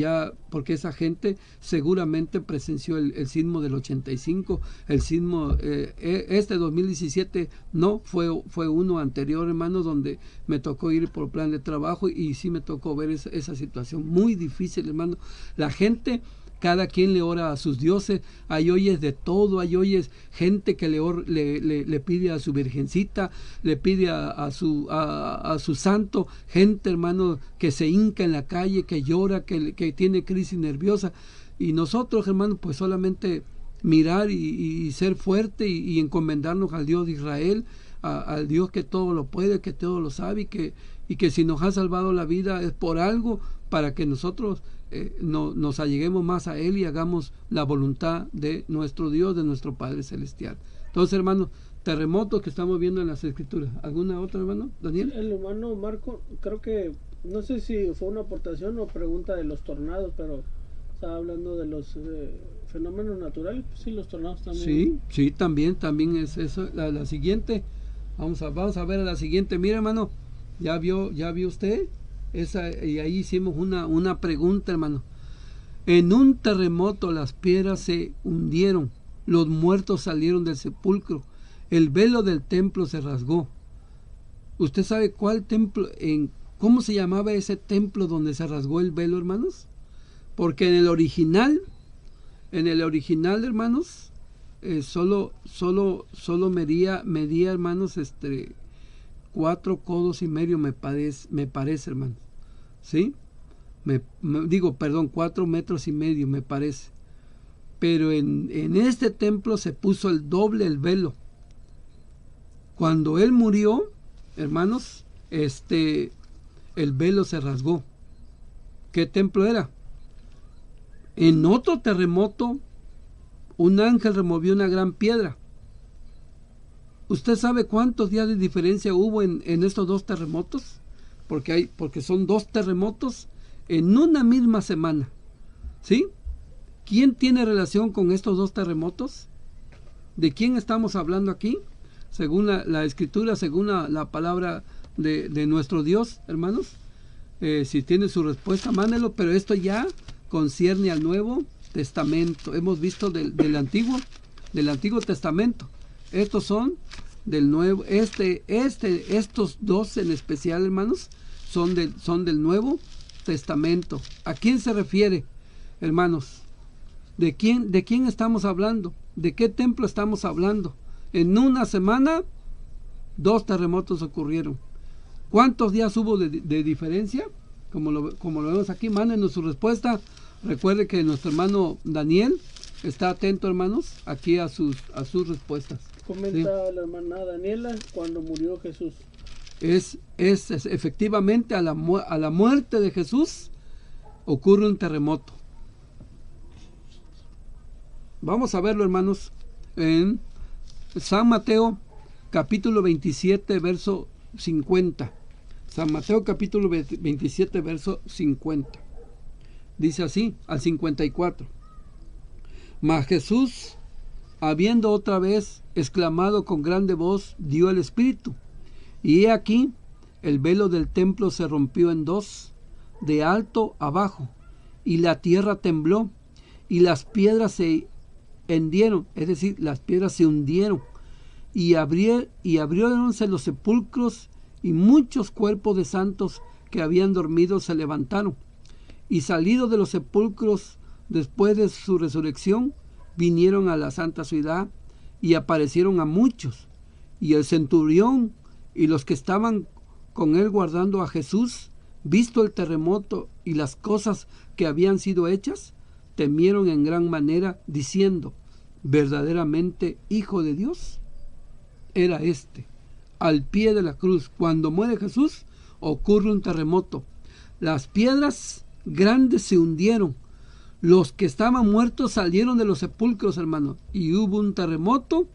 esa gente seguramente presenció el sismo del 85, el sismo 2017 no fue uno anterior, hermano, donde me tocó ir por plan de trabajo, y sí me tocó ver esa situación muy difícil, hermano. La gente, cada quien le ora a sus dioses, hay oyes de todo, hay oyes gente que le pide a su virgencita, le pide a su santo, gente, hermano, que se hinca en la calle, que llora, que tiene crisis nerviosa, y nosotros, hermano, pues solamente mirar y ser fuerte, y encomendarnos al Dios de Israel, al Dios que todo lo puede, que todo lo sabe, y que si nos ha salvado la vida es por algo, para que nosotros nos alleguemos más a Él y hagamos la voluntad de nuestro Dios, de nuestro Padre Celestial. Entonces, hermano, terremotos que estamos viendo en las Escrituras. ¿Alguna otra, hermano Daniel? El hermano Marco, creo que, no sé si fue una aportación o pregunta de los tornados, pero estaba hablando de los fenómenos naturales. Sí, los tornados también. Sí, también es eso. La siguiente, vamos a ver a la siguiente. Mira, hermano, ¿ya vio usted? Y ahí hicimos una pregunta, hermano. En un terremoto las piedras se hundieron, los muertos salieron del sepulcro, el velo del templo se rasgó. ¿Usted sabe cuál templo, cómo se llamaba ese templo donde se rasgó el velo, hermanos? Porque en el original, hermanos, solo medía, hermanos, 4 codos y medio, me parece, hermano. ¿sí? Digo, perdón, 4,5 metros, me parece. Pero en este templo se puso el doble el velo. Cuando él murió, hermanos, el velo se rasgó. ¿Qué templo era? En otro terremoto, un ángel removió una gran piedra. ¿Usted sabe cuántos días de diferencia hubo en estos dos terremotos? Porque son dos terremotos en una misma semana. ¿Sí? ¿Quién tiene relación con estos dos terremotos? ¿De quién estamos hablando aquí? Según la escritura, según la palabra de nuestro Dios, hermanos. Si tiene su respuesta, mándelo, pero esto ya concierne al Nuevo Testamento. Hemos visto del Antiguo Testamento. Estos son del Nuevo, estos dos en especial, hermanos, son del Nuevo Testamento. ¿A quién se refiere, hermanos? ¿De quién estamos hablando? ¿De qué templo estamos hablando? En una semana, 2 terremotos ocurrieron. ¿Cuántos días hubo de diferencia? Como lo vemos aquí, mándenos su respuesta. Recuerde que nuestro hermano Daniel está atento, hermanos, aquí a sus respuestas. Comenta la hermana Daniela, cuando murió Jesús. Es efectivamente a la muerte de Jesús ocurre un terremoto. Vamos a verlo, hermanos, en San Mateo capítulo 27, verso 50. San Mateo capítulo 27, verso 50. Dice así, al 54. Mas Jesús, habiendo otra vez exclamado con grande voz, dio el Espíritu. Y he aquí, el velo del templo se rompió en dos, de alto a bajo, y la tierra tembló, y las piedras se hendieron, es decir, las piedras se hundieron, y abrióronse los sepulcros, y muchos cuerpos de santos que habían dormido se levantaron, y salidos de los sepulcros después de su resurrección, vinieron a la santa ciudad, y aparecieron a muchos. Y el centurión y los que estaban con él guardando a Jesús, visto el terremoto y las cosas que habían sido hechas, temieron en gran manera, diciendo, verdaderamente Hijo de Dios era al pie de la cruz. Cuando muere Jesús, ocurre un terremoto. Las piedras grandes se hundieron. Los que estaban muertos salieron de los sepulcros, hermanos, y hubo un terremoto,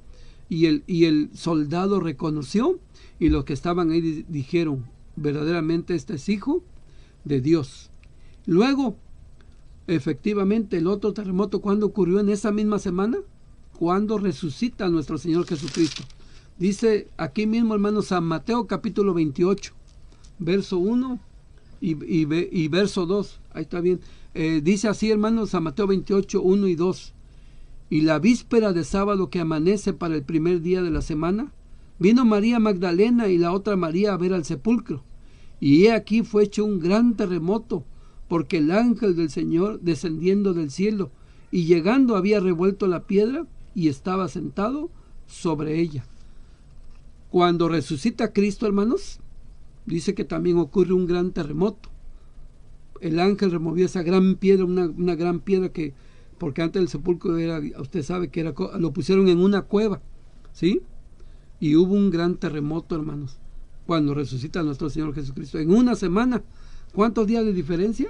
y el soldado reconoció, y los que estaban ahí dijeron, verdaderamente este es Hijo de Dios. Luego, efectivamente, el otro terremoto, ¿cuándo ocurrió? En esa misma semana, cuando resucita nuestro Señor Jesucristo. Dice aquí mismo, hermanos, San Mateo capítulo 28, verso 1 y verso 2. Ahí está bien. Dice así, hermanos, San Mateo 28, 1 y 2. Y la víspera de sábado que amanece para el primer día de la semana, vino María Magdalena y la otra María a ver al sepulcro. Y he aquí fue hecho un gran terremoto, porque el ángel del Señor, descendiendo del cielo y llegando, había revuelto la piedra y estaba sentado sobre ella. Cuando resucita Cristo, hermanos, dice que también ocurre un gran terremoto. El ángel removió esa gran piedra, una gran piedra que, porque antes el sepulcro era, usted sabe que lo pusieron en una cueva, ¿sí? Y hubo un gran terremoto, hermanos, cuando resucita nuestro Señor Jesucristo. En una semana, ¿cuántos días de diferencia?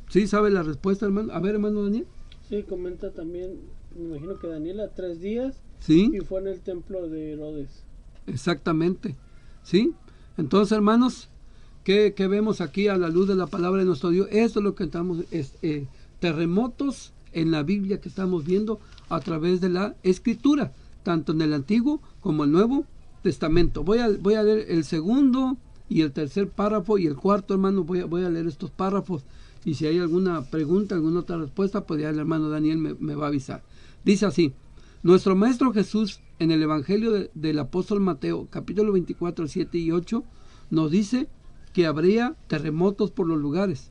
¿Sí sabe la respuesta, hermano? A ver, hermano Daniel. Sí, comenta también, me imagino que Daniela, 3 días. Sí. Y fue en el templo de Herodes. Exactamente, ¿sí? Entonces, hermanos, ¿qué vemos aquí a la luz de la palabra de nuestro Dios? Esto es lo que estamos, terremotos en la Biblia que estamos viendo a través de la Escritura, tanto en el Antiguo como el Nuevo Testamento. Voy a leer el segundo y el tercer párrafo y el cuarto, hermano, voy a leer estos párrafos, y si hay alguna pregunta, alguna otra respuesta, pues ya el hermano Daniel me va a avisar. Dice así: nuestro Maestro Jesús, en el Evangelio del apóstol Mateo, capítulo 24, 7 y 8, nos dice que habría terremotos por los lugares,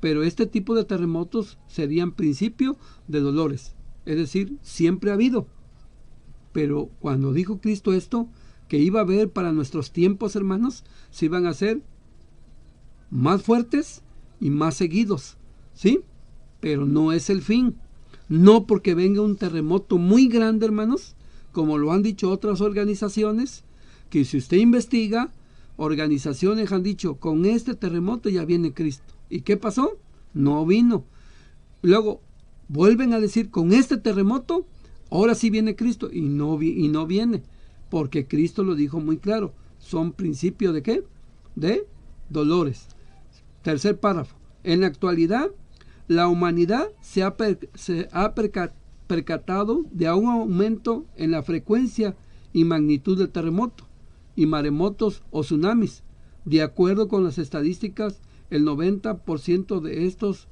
pero este tipo de terremotos serían principio de dolores, es decir, siempre ha habido. Pero cuando dijo Cristo esto, que iba a haber para nuestros tiempos, hermanos, se iban a hacer más fuertes y más seguidos, ¿sí? Pero no es el fin. No porque venga un terremoto muy grande, hermanos, como lo han dicho otras organizaciones, que si usted investiga, organizaciones han dicho, con este terremoto ya viene Cristo. ¿Y qué pasó? No vino. Luego vuelven a decir, con este terremoto, ahora sí viene Cristo, y no viene, porque Cristo lo dijo muy claro, son principios ¿de qué? De dolores. Tercer párrafo. En la actualidad, la humanidad se ha percatado de un aumento en la frecuencia y magnitud del terremoto y maremotos o tsunamis. De acuerdo con las estadísticas, el 90% de estos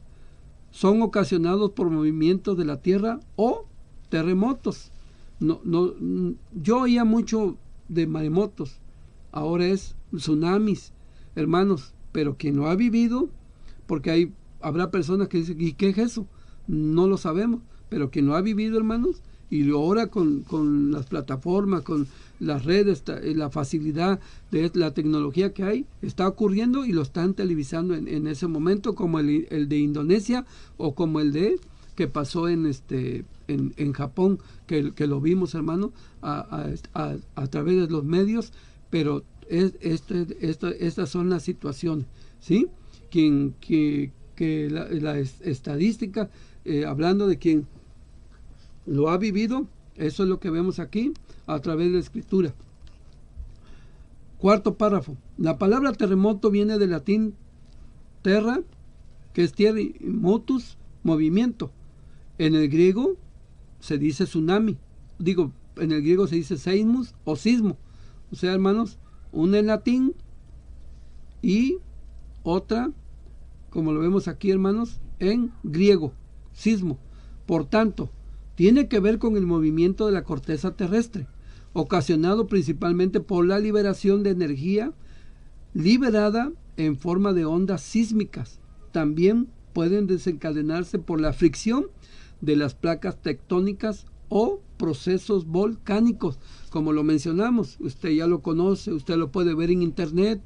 son ocasionados por movimientos de la Tierra o terremotos. Yo oía mucho de maremotos, ahora es tsunamis, hermanos, pero quien lo ha vivido, porque habrá personas que dicen, ¿y qué es eso? No lo sabemos, pero quien lo ha vivido, hermanos, y ahora con las plataformas, con las redes, la facilidad de la tecnología que hay, está ocurriendo y lo están televisando en ese momento, como el de Indonesia o como el que pasó en Japón, que lo vimos, hermano, a través de los medios, pero estas son las situaciones, ¿sí? Que la estadística, hablando de quien lo ha vivido, eso es lo que vemos aquí a través de la escritura. Cuarto párrafo. La palabra terremoto viene del latín terra, que es tierra, y motus, movimiento. En el griego se dice tsunami. En el griego se dice seismus o sismo. O sea, hermanos, una en latín y otra, como lo vemos aquí, hermanos, en griego, sismo. Por tanto, tiene que ver con el movimiento de la corteza terrestre, ocasionado principalmente por la liberación de energía liberada en forma de ondas sísmicas. También pueden desencadenarse por la fricción de las placas tectónicas o procesos volcánicos, como lo mencionamos. Usted ya lo conoce, usted lo puede ver en internet.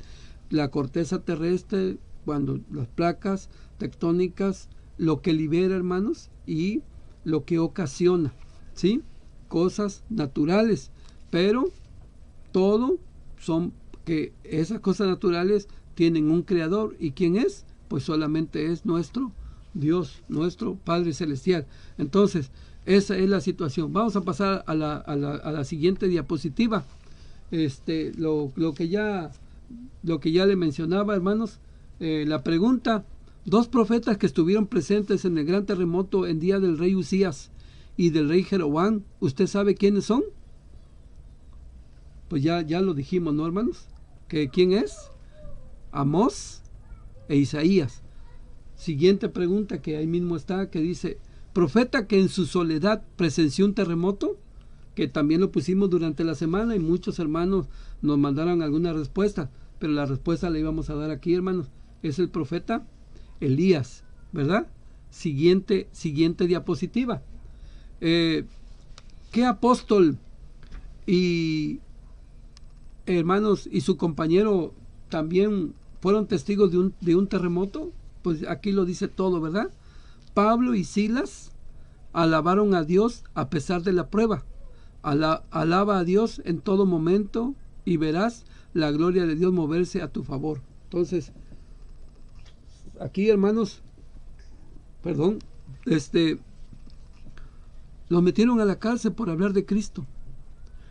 La corteza terrestre, cuando las placas tectónicas, lo que libera, hermanos, y lo que ocasiona, ¿sí? Cosas naturales, pero todo son que esas cosas naturales tienen un creador. ¿Y quién es? Pues solamente es nuestro Dios, nuestro Padre Celestial. Entonces, esa es la situación. Vamos a pasar a la siguiente diapositiva. Lo que ya le mencionaba, hermanos, la pregunta: dos profetas que estuvieron presentes en el gran terremoto en día del rey Usías y del rey Jeroboam, ¿usted sabe quiénes son? Pues ya lo dijimos, ¿no, hermanos? ¿Quién es? Amós e Isaías. Siguiente pregunta, que ahí mismo está, que dice: profeta que en su soledad presenció un terremoto, que también lo pusimos durante la semana y muchos hermanos nos mandaron alguna respuesta, pero la respuesta la íbamos a dar aquí, hermanos. Es el profeta Elías, ¿verdad? Siguiente diapositiva. ¿Qué apóstol y hermanos y su compañero también fueron testigos de un terremoto? Pues aquí lo dice todo, ¿verdad? Pablo y Silas alabaron a Dios a pesar de la prueba. Alaba a Dios en todo momento y verás la gloria de Dios moverse a tu favor. Entonces, aquí, hermanos, los metieron a la cárcel por hablar de Cristo.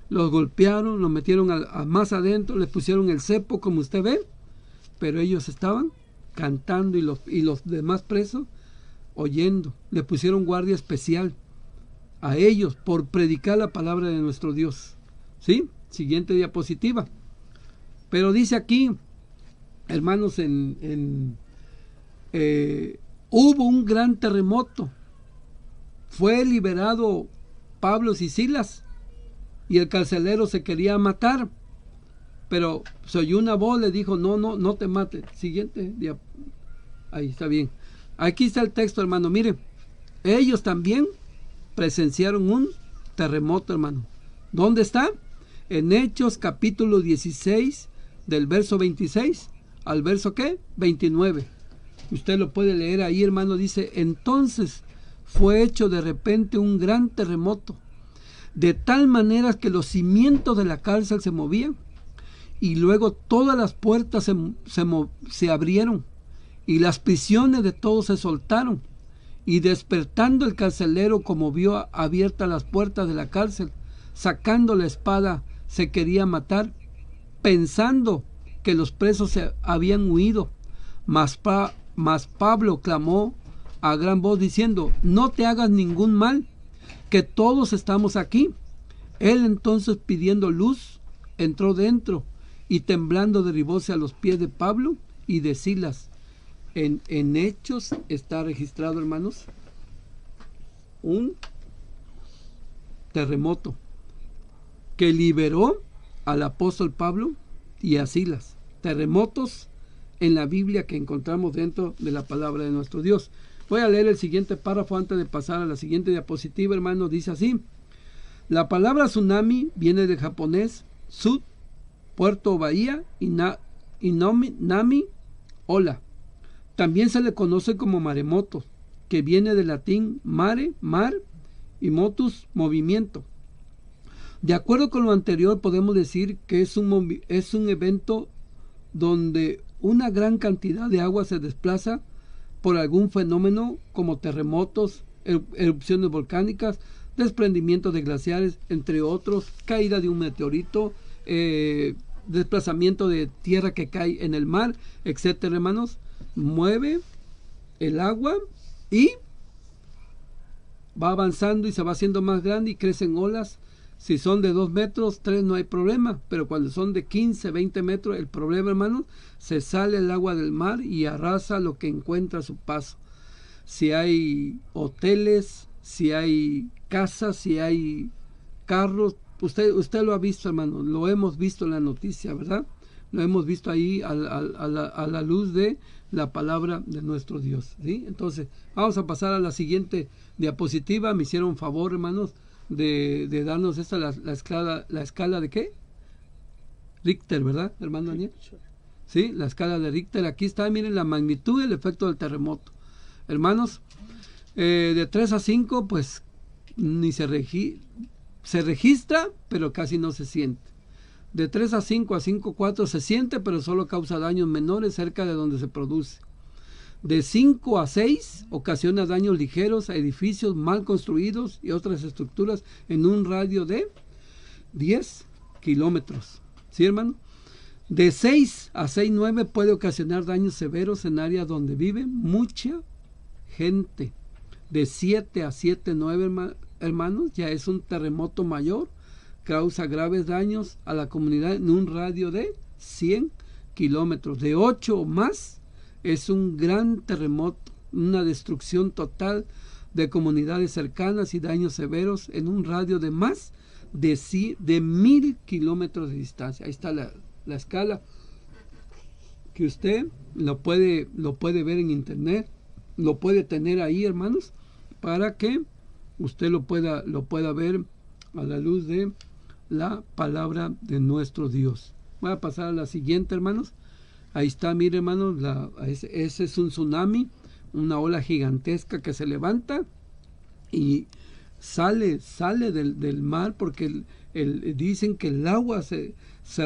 Los golpearon, los metieron más adentro, les pusieron el cepo, como usted ve, pero ellos estaban cantando y los demás presos oyendo. Le pusieron guardia especial a ellos por predicar la palabra de nuestro Dios. ¿Sí? Siguiente diapositiva. Pero dice aquí, hermanos, hubo un gran terremoto. Fue liberado Pablo y Silas y el carcelero se quería matar, pero se oyó una voz, le dijo: no te mates. Siguiente día. Ahí está bien. Aquí está el texto, hermano. Miren, ellos también presenciaron un terremoto, hermano. ¿Dónde está? En Hechos capítulo 16 del verso 26 al verso ¿qué? 29. Usted lo puede leer ahí, hermano. Dice: entonces fue hecho de repente un gran terremoto, de tal manera que los cimientos de la cárcel se movían, y luego todas las puertas se abrieron, y las prisiones de todos se soltaron. Y despertando el carcelero, como vio abiertas las puertas de la cárcel, sacando la espada, se quería matar, pensando que los presos se habían huido. Mas Pablo clamó a gran voz diciendo: no te hagas ningún mal, que todos estamos aquí. Él entonces, pidiendo luz, entró dentro, y temblando derribóse a los pies de Pablo y de Silas. En Hechos está registrado, hermanos, un terremoto que liberó al apóstol Pablo y a Silas. Terremotos en la Biblia que encontramos dentro de la palabra de nuestro Dios. Voy a leer el siguiente párrafo antes de pasar a la siguiente diapositiva, hermano. Dice así: la palabra tsunami viene del japonés sud, puerto, bahía, y nami, ola. También se le conoce como maremoto, que viene del latín mare, mar, y motus, movimiento. De acuerdo con lo anterior, podemos decir que es un evento donde una gran cantidad de agua se desplaza por algún fenómeno, como terremotos, erupciones volcánicas, desprendimiento de glaciares, entre otros, caída de un meteorito, desplazamiento de tierra que cae en el mar, etcétera, hermanos. Mueve el agua y va avanzando y se va haciendo más grande y crecen olas. Si son de 2 metros, 3 no hay problema, pero cuando son de 15, 20 metros, el problema, hermanos, se sale el agua del mar y arrasa lo que encuentra a su paso. Si hay hoteles, si hay casas, si hay carros, usted lo ha visto, hermano, lo hemos visto en la noticia, ¿verdad? Lo hemos visto ahí a la luz de la palabra de nuestro Dios, ¿sí? Entonces, vamos a pasar a la siguiente diapositiva. Me hicieron favor, hermanos, de darnos esta, la escala de ¿qué? Richter, ¿verdad, hermano Daniel? Sí, la escala de Richter. Aquí está, miren la magnitud y el efecto del terremoto. Hermanos, de 3 a 5, pues, ni se registra, pero casi no se siente. De 3 a 5 a 5,4 se siente, pero solo causa daños menores cerca de donde se produce. De 5 a 6 ocasiona daños ligeros a edificios mal construidos y otras estructuras en un radio de 10 kilómetros. ¿Sí, hermano? De 6 a 6,9 puede ocasionar daños severos en áreas donde vive mucha gente. De 7 a 7,9, hermanos, ya es un terremoto mayor. Causa graves daños a la comunidad en un radio de 100 kilómetros. De 8 o más es un gran terremoto, una destrucción total de comunidades cercanas y daños severos en un radio de más de 1000 kilómetros de distancia. Ahí está la escala, que usted lo puede ver en internet, lo puede tener ahí, hermanos, para que usted lo pueda ver a la luz de la palabra de nuestro Dios. Voy a pasar a la siguiente, hermanos. Ahí está, mire, hermanos, ese es un tsunami, una ola gigantesca que se levanta y sale del mar, porque dicen que el agua se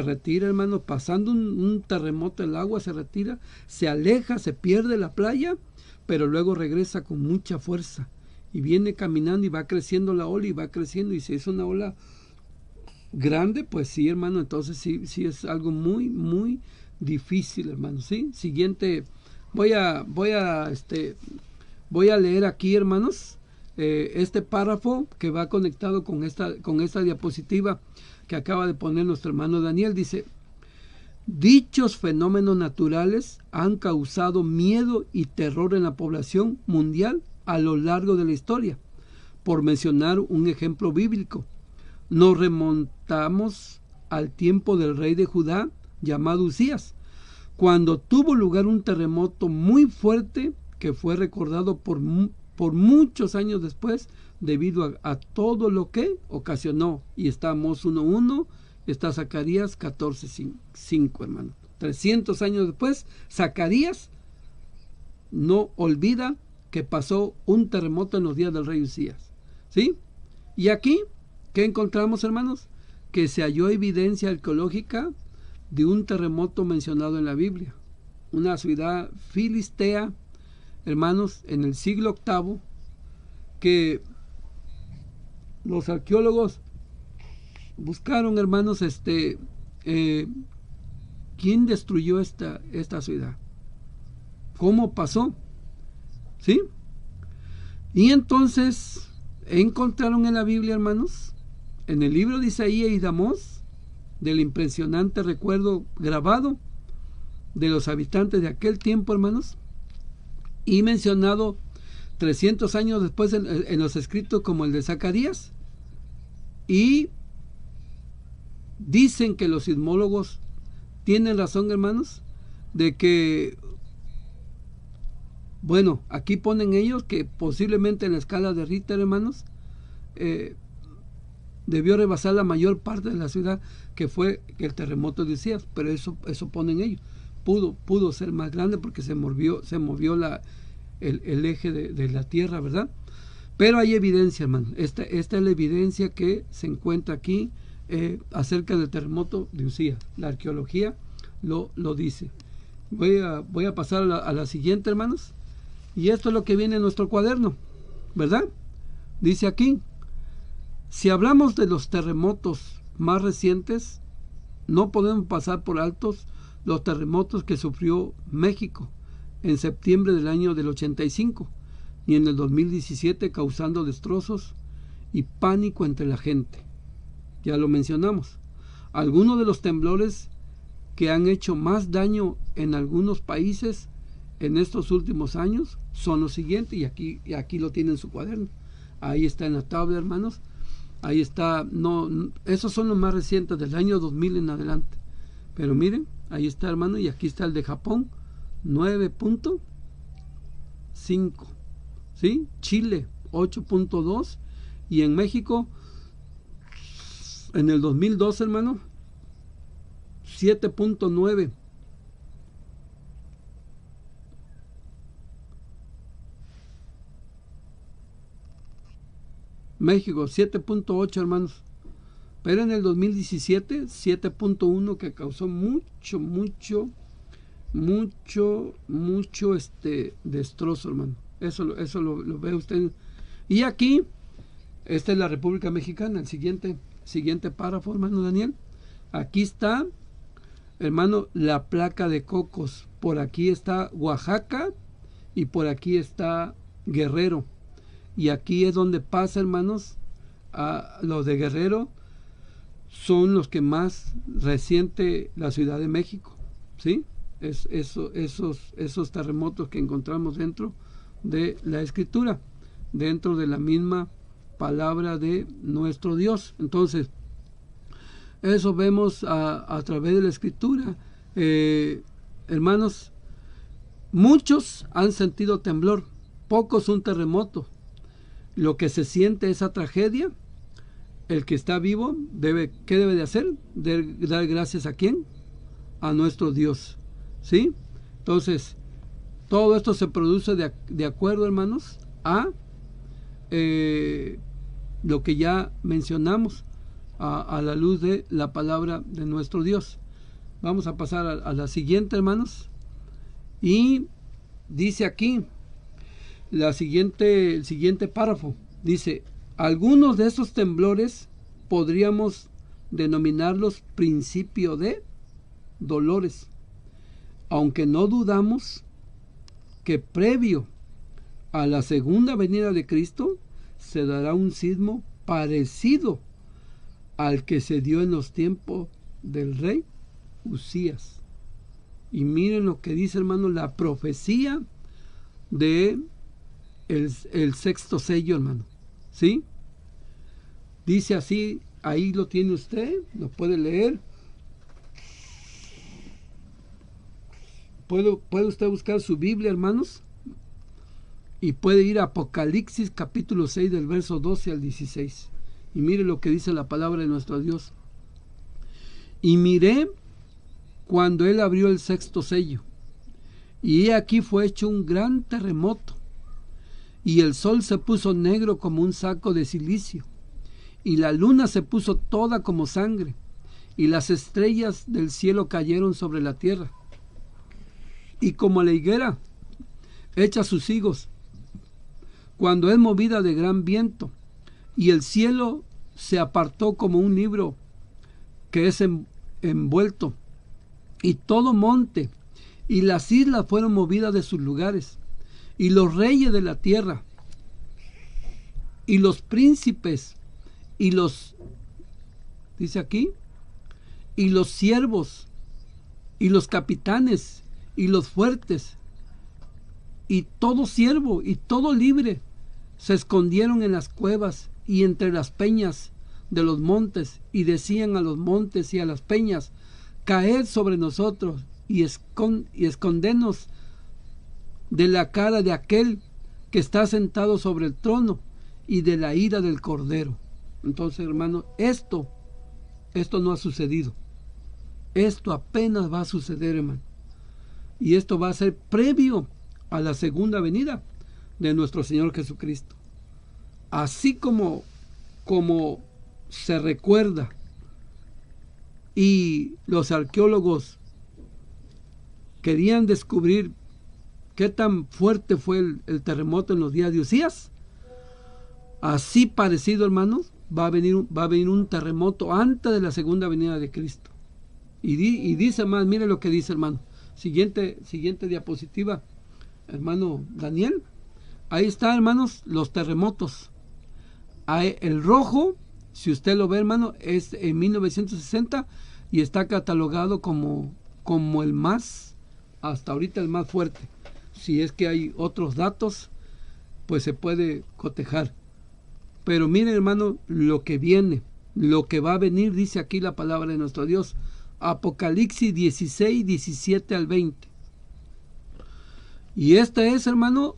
retira, hermanos. Pasando un terremoto, el agua se retira, se aleja, se pierde la playa, pero luego regresa con mucha fuerza y viene caminando y va creciendo la ola y va creciendo, y si es una ola grande, pues sí, hermano, entonces sí es algo muy, muy difícil, hermano. Sí, siguiente, voy a leer aquí, hermanos, este párrafo que va conectado con esta diapositiva que acaba de poner nuestro hermano Daniel. Dice: dichos fenómenos naturales han causado miedo y terror en la población mundial a lo largo de la historia. Por mencionar un ejemplo bíblico, nos remontamos al tiempo del rey de Judá llamado Usías, cuando tuvo lugar un terremoto muy fuerte que fue recordado por muchos años después, debido a todo lo que ocasionó. Y está Amós 1:1, está Zacarías 14:5, hermano. 300 años después, Zacarías no olvida que pasó un terremoto en los días del rey Usías. ¿Sí? Y aquí, ¿qué encontramos, hermanos? Que se halló evidencia arqueológica de un terremoto mencionado en la Biblia. Una ciudad filistea, hermanos, en el siglo VIII, que los arqueólogos buscaron, hermanos, quién destruyó esta ciudad, cómo pasó, ¿sí? Y entonces encontraron en la Biblia, hermanos, en el libro de Isaías y de Amós, del impresionante recuerdo grabado de los habitantes de aquel tiempo, hermanos, y mencionado 300 años después en los escritos como el de Zacarías. Y dicen que los sismólogos tienen razón, hermanos, de que, bueno, aquí ponen ellos que posiblemente en la escala de Richter, hermanos, debió rebasar la mayor parte de la ciudad, que fue el terremoto de Usías, pero eso ponen ellos. Pudo ser más grande porque se movió el eje de la tierra, ¿verdad? Pero hay evidencia, hermano. Esta es la evidencia que se encuentra aquí acerca del terremoto de Usías. La arqueología lo dice. Voy a pasar a la siguiente, hermanos. Y esto es lo que viene en nuestro cuaderno, ¿verdad? Dice aquí: si hablamos de los terremotos más recientes, no podemos pasar por altos los terremotos que sufrió México en septiembre del año del 85 y en el 2017, causando destrozos y pánico entre la gente. Ya lo mencionamos. Algunos de los temblores que han hecho más daño en algunos países en estos últimos años son los siguientes, y aquí lo tienen en su cuaderno. Ahí está en la tabla, hermanos. Ahí está. Esos son los más recientes, del año 2000 en adelante. Pero miren, ahí está, hermano, y aquí está el de Japón, 9.5. ¿Sí? Chile, 8.2. Y en México, en el 2012, hermano, 7.9. México, 7.8, hermanos. Pero en el 2017, 7.1, que causó mucho destrozo, hermano. Eso lo ve usted. Y aquí, esta es la República Mexicana. El siguiente párrafo, hermano Daniel. Aquí está, hermano, la placa de Cocos. Por aquí está Oaxaca y por aquí está Guerrero. Y aquí es donde pasa, hermanos, a los de Guerrero son los que más resiente la Ciudad de México, ¿sí? Esos terremotos que encontramos dentro de la Escritura, dentro de la misma palabra de nuestro Dios. Entonces, eso vemos a través de la Escritura. Hermanos, muchos han sentido temblor, pocos un terremoto. Lo que se siente esa tragedia, el que está vivo, ¿qué debe de hacer? Dar gracias ¿a quién? A nuestro Dios, ¿sí? Entonces, todo esto se produce de acuerdo, hermanos, a lo que ya mencionamos, a la luz de la palabra de nuestro Dios. Vamos a pasar a la siguiente, hermanos. Y dice aquí, el siguiente párrafo, dice: algunos de esos temblores podríamos denominarlos principio de dolores, aunque no dudamos que previo a la segunda venida de Cristo se dará un sismo parecido al que se dio en los tiempos del rey Usías. Y miren lo que dice, hermano, la profecía de el sexto sello, hermano, ¿sí? Dice así, ahí lo tiene usted, lo puede leer. Puede usted buscar su Biblia, hermanos, y puede ir a Apocalipsis capítulo 6 del verso 12 al 16. Y mire lo que dice la palabra de nuestro Dios. Y miré cuando él abrió el sexto sello. Y he aquí fue hecho un gran terremoto, y el sol se puso negro como un saco de cilicio, y la luna se puso toda como sangre, y las estrellas del cielo cayeron sobre la tierra. Y como la higuera echa sus higos cuando es movida de gran viento, y el cielo se apartó como un libro que es envuelto, y todo monte y las islas fueron movidas de sus lugares, y los reyes de la tierra, y los príncipes, y los, dice aquí, y los siervos, y los capitanes, y los fuertes, y todo siervo, y todo libre, se escondieron en las cuevas y entre las peñas de los montes, y decían a los montes y a las peñas: caed sobre nosotros y escondenos de la cara de aquel que está sentado sobre el trono y de la ira del Cordero. Entonces, hermano, esto no ha sucedido. Esto apenas va a suceder, hermano. Y esto va a ser previo a la segunda venida de nuestro Señor Jesucristo. Así como se recuerda, y los arqueólogos querían descubrir qué tan fuerte fue el terremoto en los días de Usías, así parecido, hermanos, va a venir un terremoto antes de la segunda venida de Cristo. Y dice más, mire lo que dice, hermano. Siguiente diapositiva, hermano Daniel. Ahí está, hermanos, los terremotos. El rojo, si usted lo ve, hermano, es en 1960 y está catalogado como el más, hasta ahorita el más fuerte. Si es que hay otros datos, pues se puede cotejar. Pero miren, hermano, lo que viene, lo que va a venir, dice aquí la palabra de nuestro Dios. Apocalipsis 16, 17 al 20. Y esta es, hermano,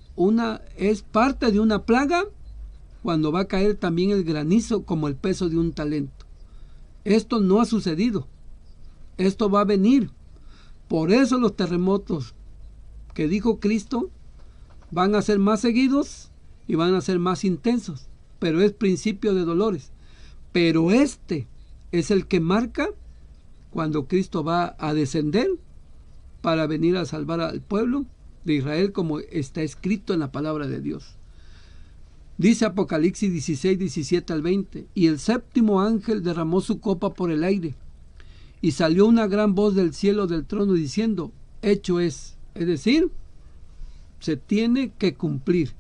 es parte de una plaga, cuando va a caer también el granizo como el peso de un talento. Esto no ha sucedido. Esto va a venir. Por eso los terremotos que dijo Cristo van a ser más seguidos y van a ser más intensos. Pero es principio de dolores. Pero este es el que marca cuando Cristo va a descender para venir a salvar al pueblo de Israel, como está escrito en la palabra de Dios. Dice Apocalipsis 16, 17 al 20. Y el séptimo ángel derramó su copa por el aire, y salió una gran voz del cielo del trono diciendo: hecho es. Es decir, se tiene que cumplir.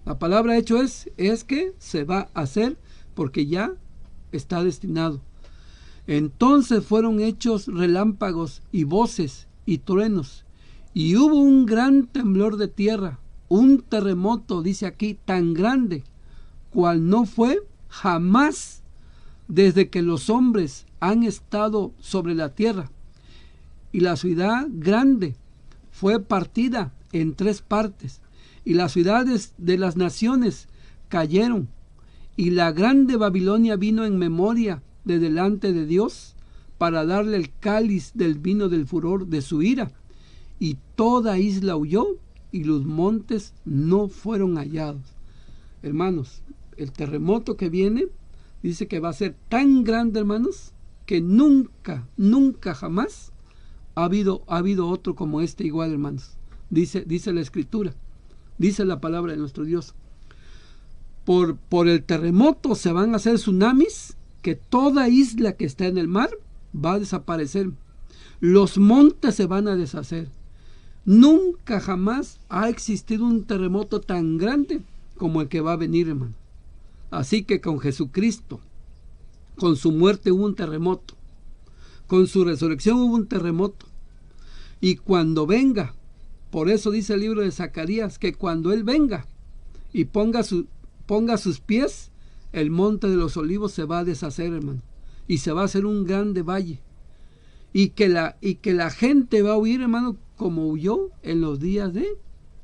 La palabra hecho es que se va a hacer, porque ya está destinado. Entonces fueron hechos relámpagos y voces y truenos, y hubo un gran temblor de tierra, un terremoto, dice aquí, tan grande, cual no fue jamás desde que los hombres han estado sobre la tierra. Y la ciudad grande fue partida en 3 partes, y las ciudades de las naciones cayeron, y la grande Babilonia vino en memoria de delante de Dios para darle el cáliz del vino del furor de su ira, y toda isla huyó, y los montes no fueron hallados. Hermanos, el terremoto que viene dice que va a ser tan grande, hermanos, que nunca jamás ha habido otro como este igual, hermanos. Dice la Escritura, dice la palabra de nuestro Dios. Por el terremoto se van a hacer tsunamis, que toda isla que está en el mar va a desaparecer. Los montes se van a deshacer. Nunca jamás ha existido un terremoto tan grande como el que va a venir, hermano. Así que con Jesucristo, con su muerte hubo un terremoto, con su resurrección hubo un terremoto, y cuando venga, por eso dice el libro de Zacarías, que cuando Él venga y ponga sus pies, el monte de los olivos se va a deshacer, hermano, y se va a hacer un grande valle, y que la gente va a huir, hermano, como huyó en los días de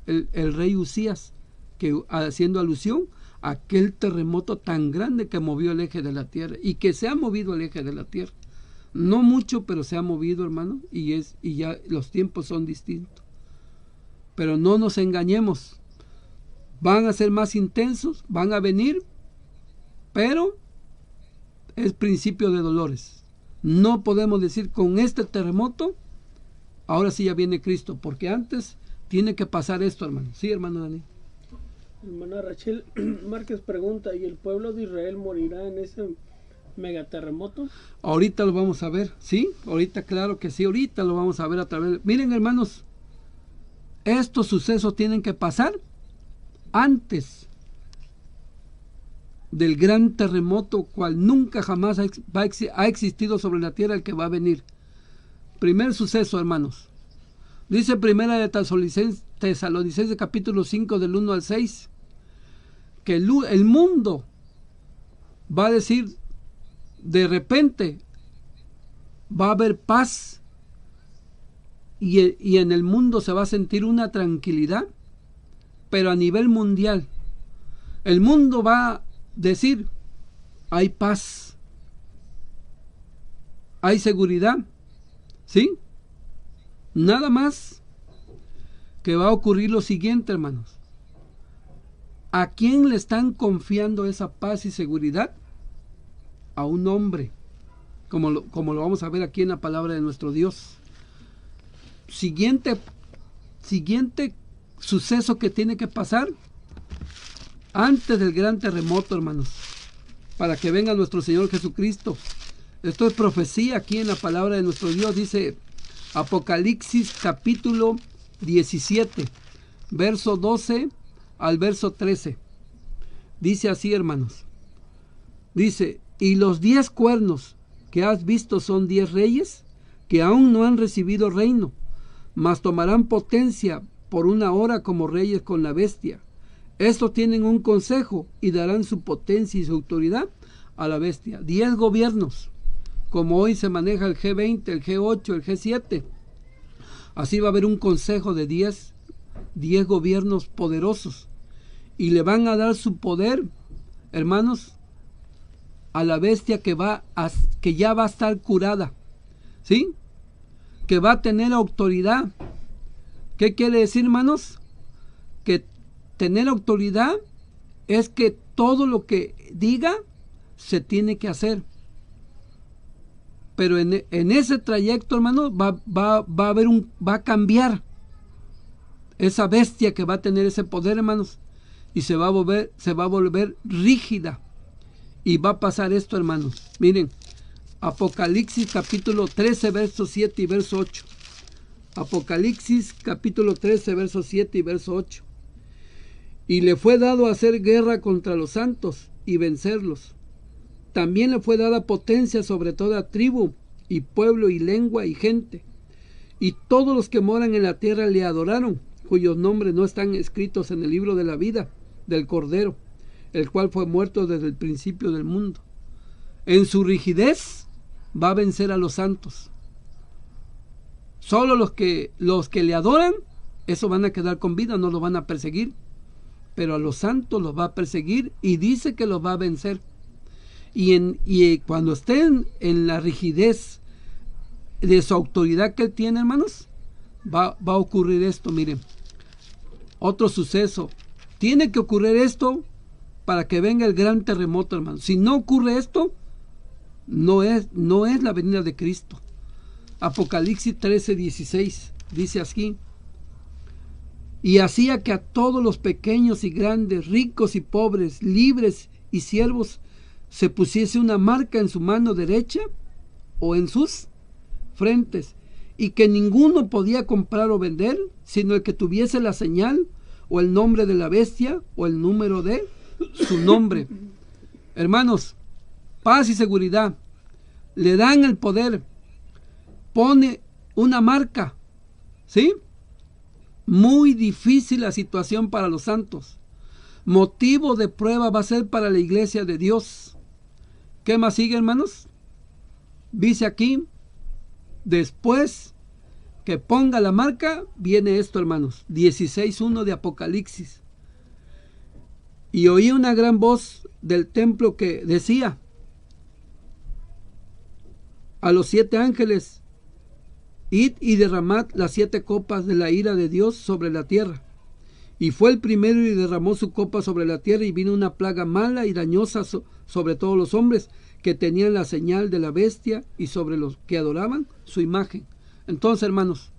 el rey Usías, que haciendo alusión a aquel terremoto tan grande que movió el eje de la tierra, y que se ha movido el eje de la tierra. No mucho, pero se ha movido, hermano, y ya los tiempos son distintos. Pero no nos engañemos. Van a ser más intensos, van a venir, pero es principio de dolores. No podemos decir con este terremoto, ahora sí ya viene Cristo, porque antes tiene que pasar esto, hermano. Sí, hermano Dani. Hermana Rachel Márquez pregunta, ¿y el pueblo de Israel morirá en ese megaterremoto? Ahorita lo vamos a ver, ¿sí? Ahorita, claro que sí, ahorita lo vamos a ver a través. Miren, hermanos, estos sucesos tienen que pasar antes del gran terremoto, cual nunca jamás ha existido sobre la tierra, el que va a venir. Primer suceso, hermanos. Dice Primera de Tesalonicenses capítulo 5 del 1 al 6, que el mundo va a decir, de repente va a haber paz y en el mundo se va a sentir una tranquilidad, pero a nivel mundial. El mundo va a decir, hay paz, hay seguridad, ¿sí? Nada más que va a ocurrir lo siguiente, hermanos. ¿A quién le están confiando esa paz y seguridad? A un hombre, como lo vamos a ver aquí en la palabra de nuestro Dios. Siguiente suceso que tiene que pasar antes del gran terremoto, hermanos, para que venga nuestro Señor Jesucristo. Esto es profecía aquí en la palabra de nuestro Dios. Dice Apocalipsis capítulo 17, verso 12 al verso 13. Dice así, hermanos. Dice, y los 10 cuernos que has visto son 10 reyes que aún no han recibido reino, mas tomarán potencia por una hora como reyes con la bestia. Estos tienen un consejo y darán su potencia y su autoridad a la bestia. 10 gobiernos, como hoy se maneja el G20, el G8, el G7. Así va a haber un consejo de 10 gobiernos poderosos. Y le van a dar su poder, hermanos, a la bestia que ya va a estar curada, ¿sí? Que va a tener autoridad. ¿Qué quiere decir, hermanos? Que tener autoridad es que todo lo que diga se tiene que hacer. Pero en ese trayecto, hermanos, va a cambiar esa bestia que va a tener ese poder, hermanos, y se va a volver rígida. Y va a pasar esto, hermanos. Miren, Apocalipsis capítulo 13, verso 7 y verso 8. Apocalipsis capítulo 13, verso 7 y verso 8. Y le fue dado hacer guerra contra los santos y vencerlos. También le fue dada potencia sobre toda tribu y pueblo y lengua y gente. Y todos los que moran en la tierra le adoraron, cuyos nombres no están escritos en el libro de la vida del Cordero, el cual fue muerto desde el principio del mundo. En su rigidez va a vencer a los santos. Solo los que le adoran, eso van a quedar con vida, no los van a perseguir. Pero a los santos los va a perseguir y dice que los va a vencer. Y cuando estén en la rigidez de su autoridad que él tiene, hermanos, va a ocurrir esto. Miren, otro suceso. Tiene que ocurrir esto para que venga el gran terremoto, hermanos. Si no ocurre esto, no es la venida de Cristo. Apocalipsis 13, 16 dice así: y hacía que a todos los pequeños y grandes, ricos y pobres, libres y siervos, se pusiese una marca en su mano derecha o en sus frentes, y que ninguno podía comprar o vender, sino el que tuviese la señal o el nombre de la bestia o el número de su nombre. Hermanos, paz y seguridad. Le dan el poder, pone una marca, ¿sí? Muy difícil la situación para los santos. Motivo de prueba va a ser para la iglesia de Dios. ¿Qué más sigue, hermanos? Dice aquí, después que ponga la marca, viene esto, hermanos. 16:1 de Apocalipsis. Y oí una gran voz del templo que decía: a los 7 ángeles: id y derramad las 7 copas de la ira de Dios sobre la tierra. Y fue el primero y derramó su copa sobre la tierra, y vino una plaga mala y dañosa sobre todos los hombres que tenían la señal de la bestia y sobre los que adoraban su imagen. Entonces, hermanos,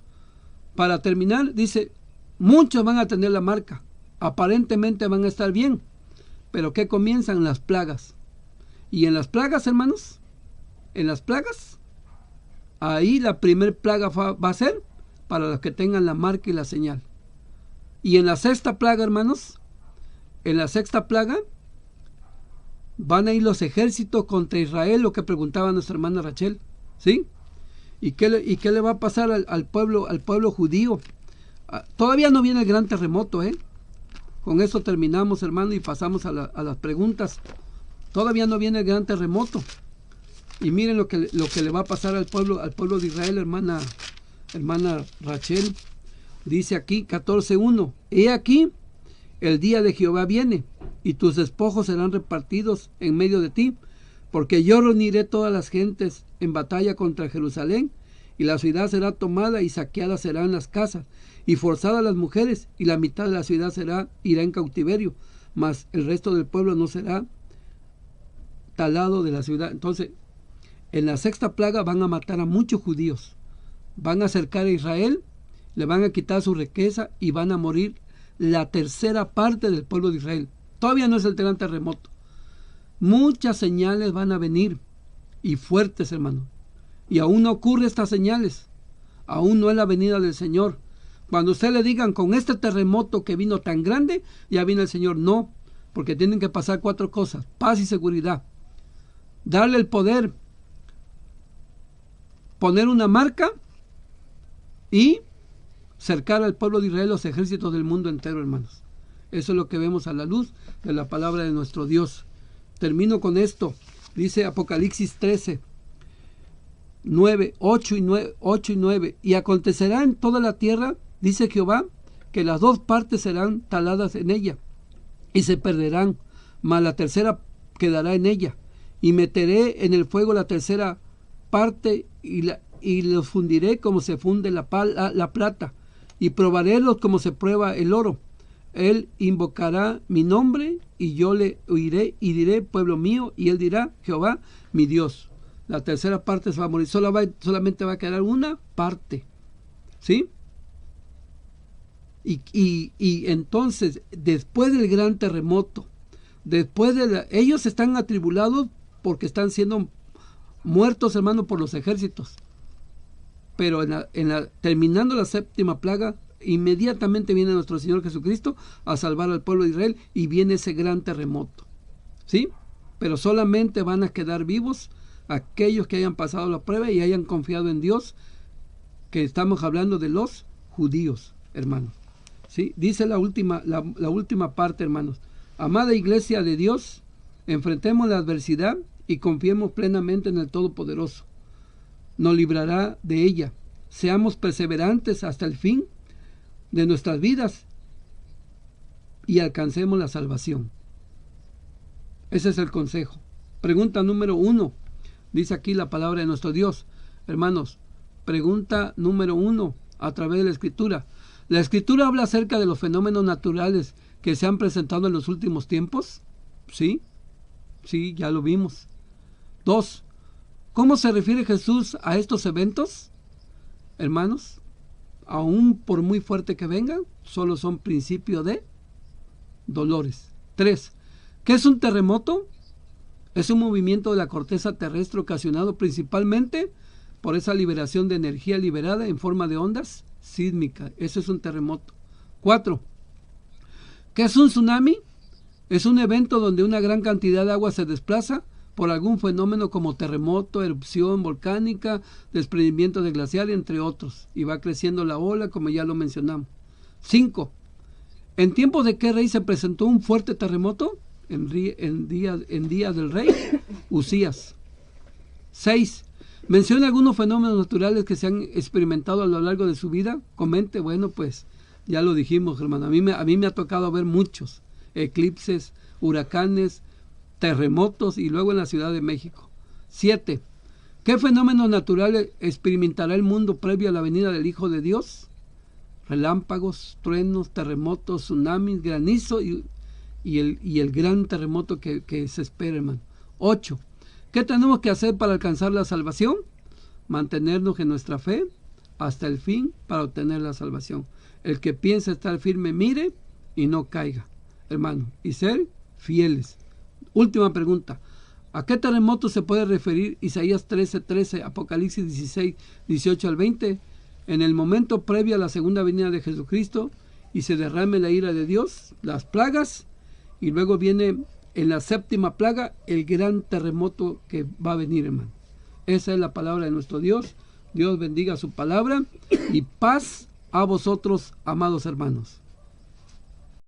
para terminar, dice, muchos van a tener la marca, aparentemente van a estar bien, pero ¿qué comienzan? Las plagas. Y en las plagas, hermanos, en las plagas, ahí la primer plaga va a ser para los que tengan la marca y la señal. Y en la sexta plaga, hermanos, en la sexta plaga van a ir los ejércitos contra Israel, lo que preguntaba nuestra hermana Rachel, ¿sí? ¿Y qué le va a pasar al pueblo judío? Todavía no viene el gran terremoto, ¿eh? Con eso terminamos, hermano, y pasamos a las preguntas. Todavía no viene el gran terremoto. Y miren lo que le va a pasar al pueblo de Israel, hermana Rachel. Dice aquí 14:1: He aquí, el día de Jehová viene, y tus despojos serán repartidos en medio de ti, porque yo reuniré todas las gentes en batalla contra Jerusalén, y la ciudad será tomada y saqueadas serán las casas, y forzadas las mujeres, y la mitad de la ciudad irá en cautiverio, mas el resto del pueblo no será talado de la ciudad. Entonces, en la sexta plaga van a matar a muchos judíos, van a acercar a Israel, le van a quitar su riqueza y van a morir la tercera parte del pueblo de Israel. Todavía no es el gran terremoto. Muchas señales van a venir, y fuertes, hermano. Y aún no ocurre estas señales. Aún no es la venida del Señor. Cuando usted le digan, con este terremoto que vino tan grande, ya viene el Señor. No, porque tienen que pasar 4 cosas: paz y seguridad, darle el poder, poner una marca y cercar al pueblo de Israel, los ejércitos del mundo entero, hermanos. Eso es lo que vemos a la luz de la palabra de nuestro Dios. Termino con esto. Dice Apocalipsis 13, 8 y 9. Y acontecerá en toda la tierra, dice Jehová, que las 2 partes serán taladas en ella, y se perderán, mas la tercera quedará en ella. Y meteré en el fuego la tercera parte, y los fundiré como se funde la plata, y probarélos como se prueba el oro. Él invocará mi nombre, y yo le oiré y diré, pueblo mío, y él dirá, Jehová, mi Dios. La tercera parte se va a morir, solamente va a quedar una parte, ¿sí? Y entonces, después del gran terremoto, ellos están atribulados porque están siendo muertos, hermano, por los ejércitos. Pero terminando la séptima plaga, inmediatamente viene nuestro Señor Jesucristo a salvar al pueblo de Israel, y viene ese gran terremoto, ¿sí? Pero solamente van a quedar vivos aquellos que hayan pasado la prueba y hayan confiado en Dios, que estamos hablando de los judíos, hermanos, ¿sí? Dice la última parte, hermanos: amada iglesia de Dios, enfrentemos la adversidad y confiemos plenamente en el Todopoderoso. Nos librará de ella. Seamos perseverantes hasta el fin de nuestras vidas y alcancemos la salvación. Ese es el consejo. Pregunta número 1. Dice aquí la palabra de nuestro Dios. Hermanos, pregunta número 1 a través de la Escritura. ¿La Escritura habla acerca de los fenómenos naturales que se han presentado en los últimos tiempos? Sí, ya lo vimos. 2. ¿Cómo se refiere Jesús a estos eventos? Hermanos, aún por muy fuerte que vengan, solo son principio de dolores. 3. ¿Qué es un terremoto? Es un movimiento de la corteza terrestre ocasionado principalmente por esa liberación de energía liberada en forma de ondas sísmicas. Eso es un terremoto. 4. ¿Qué es un tsunami? Es un evento donde una gran cantidad de agua se desplaza por algún fenómeno como terremoto, erupción volcánica, desprendimiento de glaciar, entre otros, y va creciendo la ola, como ya lo mencionamos. 5. ¿En tiempos de qué rey se presentó un fuerte terremoto? En días del rey Usías. 6. Menciona algunos fenómenos naturales que se han experimentado a lo largo de su vida. Comente. Bueno, pues ya lo dijimos, hermano. A mí me ha tocado ver muchos eclipses, huracanes, terremotos, y luego en la Ciudad de México. 7. ¿Qué fenómenos naturales experimentará el mundo previo a la venida del Hijo de Dios? Relámpagos, truenos, terremotos, tsunamis, granizo y el gran terremoto que se espera, hermano. 8. ¿Qué tenemos que hacer para alcanzar la salvación? Mantenernos en nuestra fe hasta el fin para obtener la salvación. El que piensa estar firme, mire y no caiga, hermano. Y ser fieles. Última pregunta. ¿A qué terremoto se puede referir Isaías 13:13, Apocalipsis 16, 18 al 20? En el momento previo a la segunda venida de Jesucristo y se derrame la ira de Dios, las plagas, y luego viene en la séptima plaga el gran terremoto que va a venir, hermano. Esa es la palabra de nuestro Dios. Dios bendiga su palabra y paz a vosotros, amados hermanos.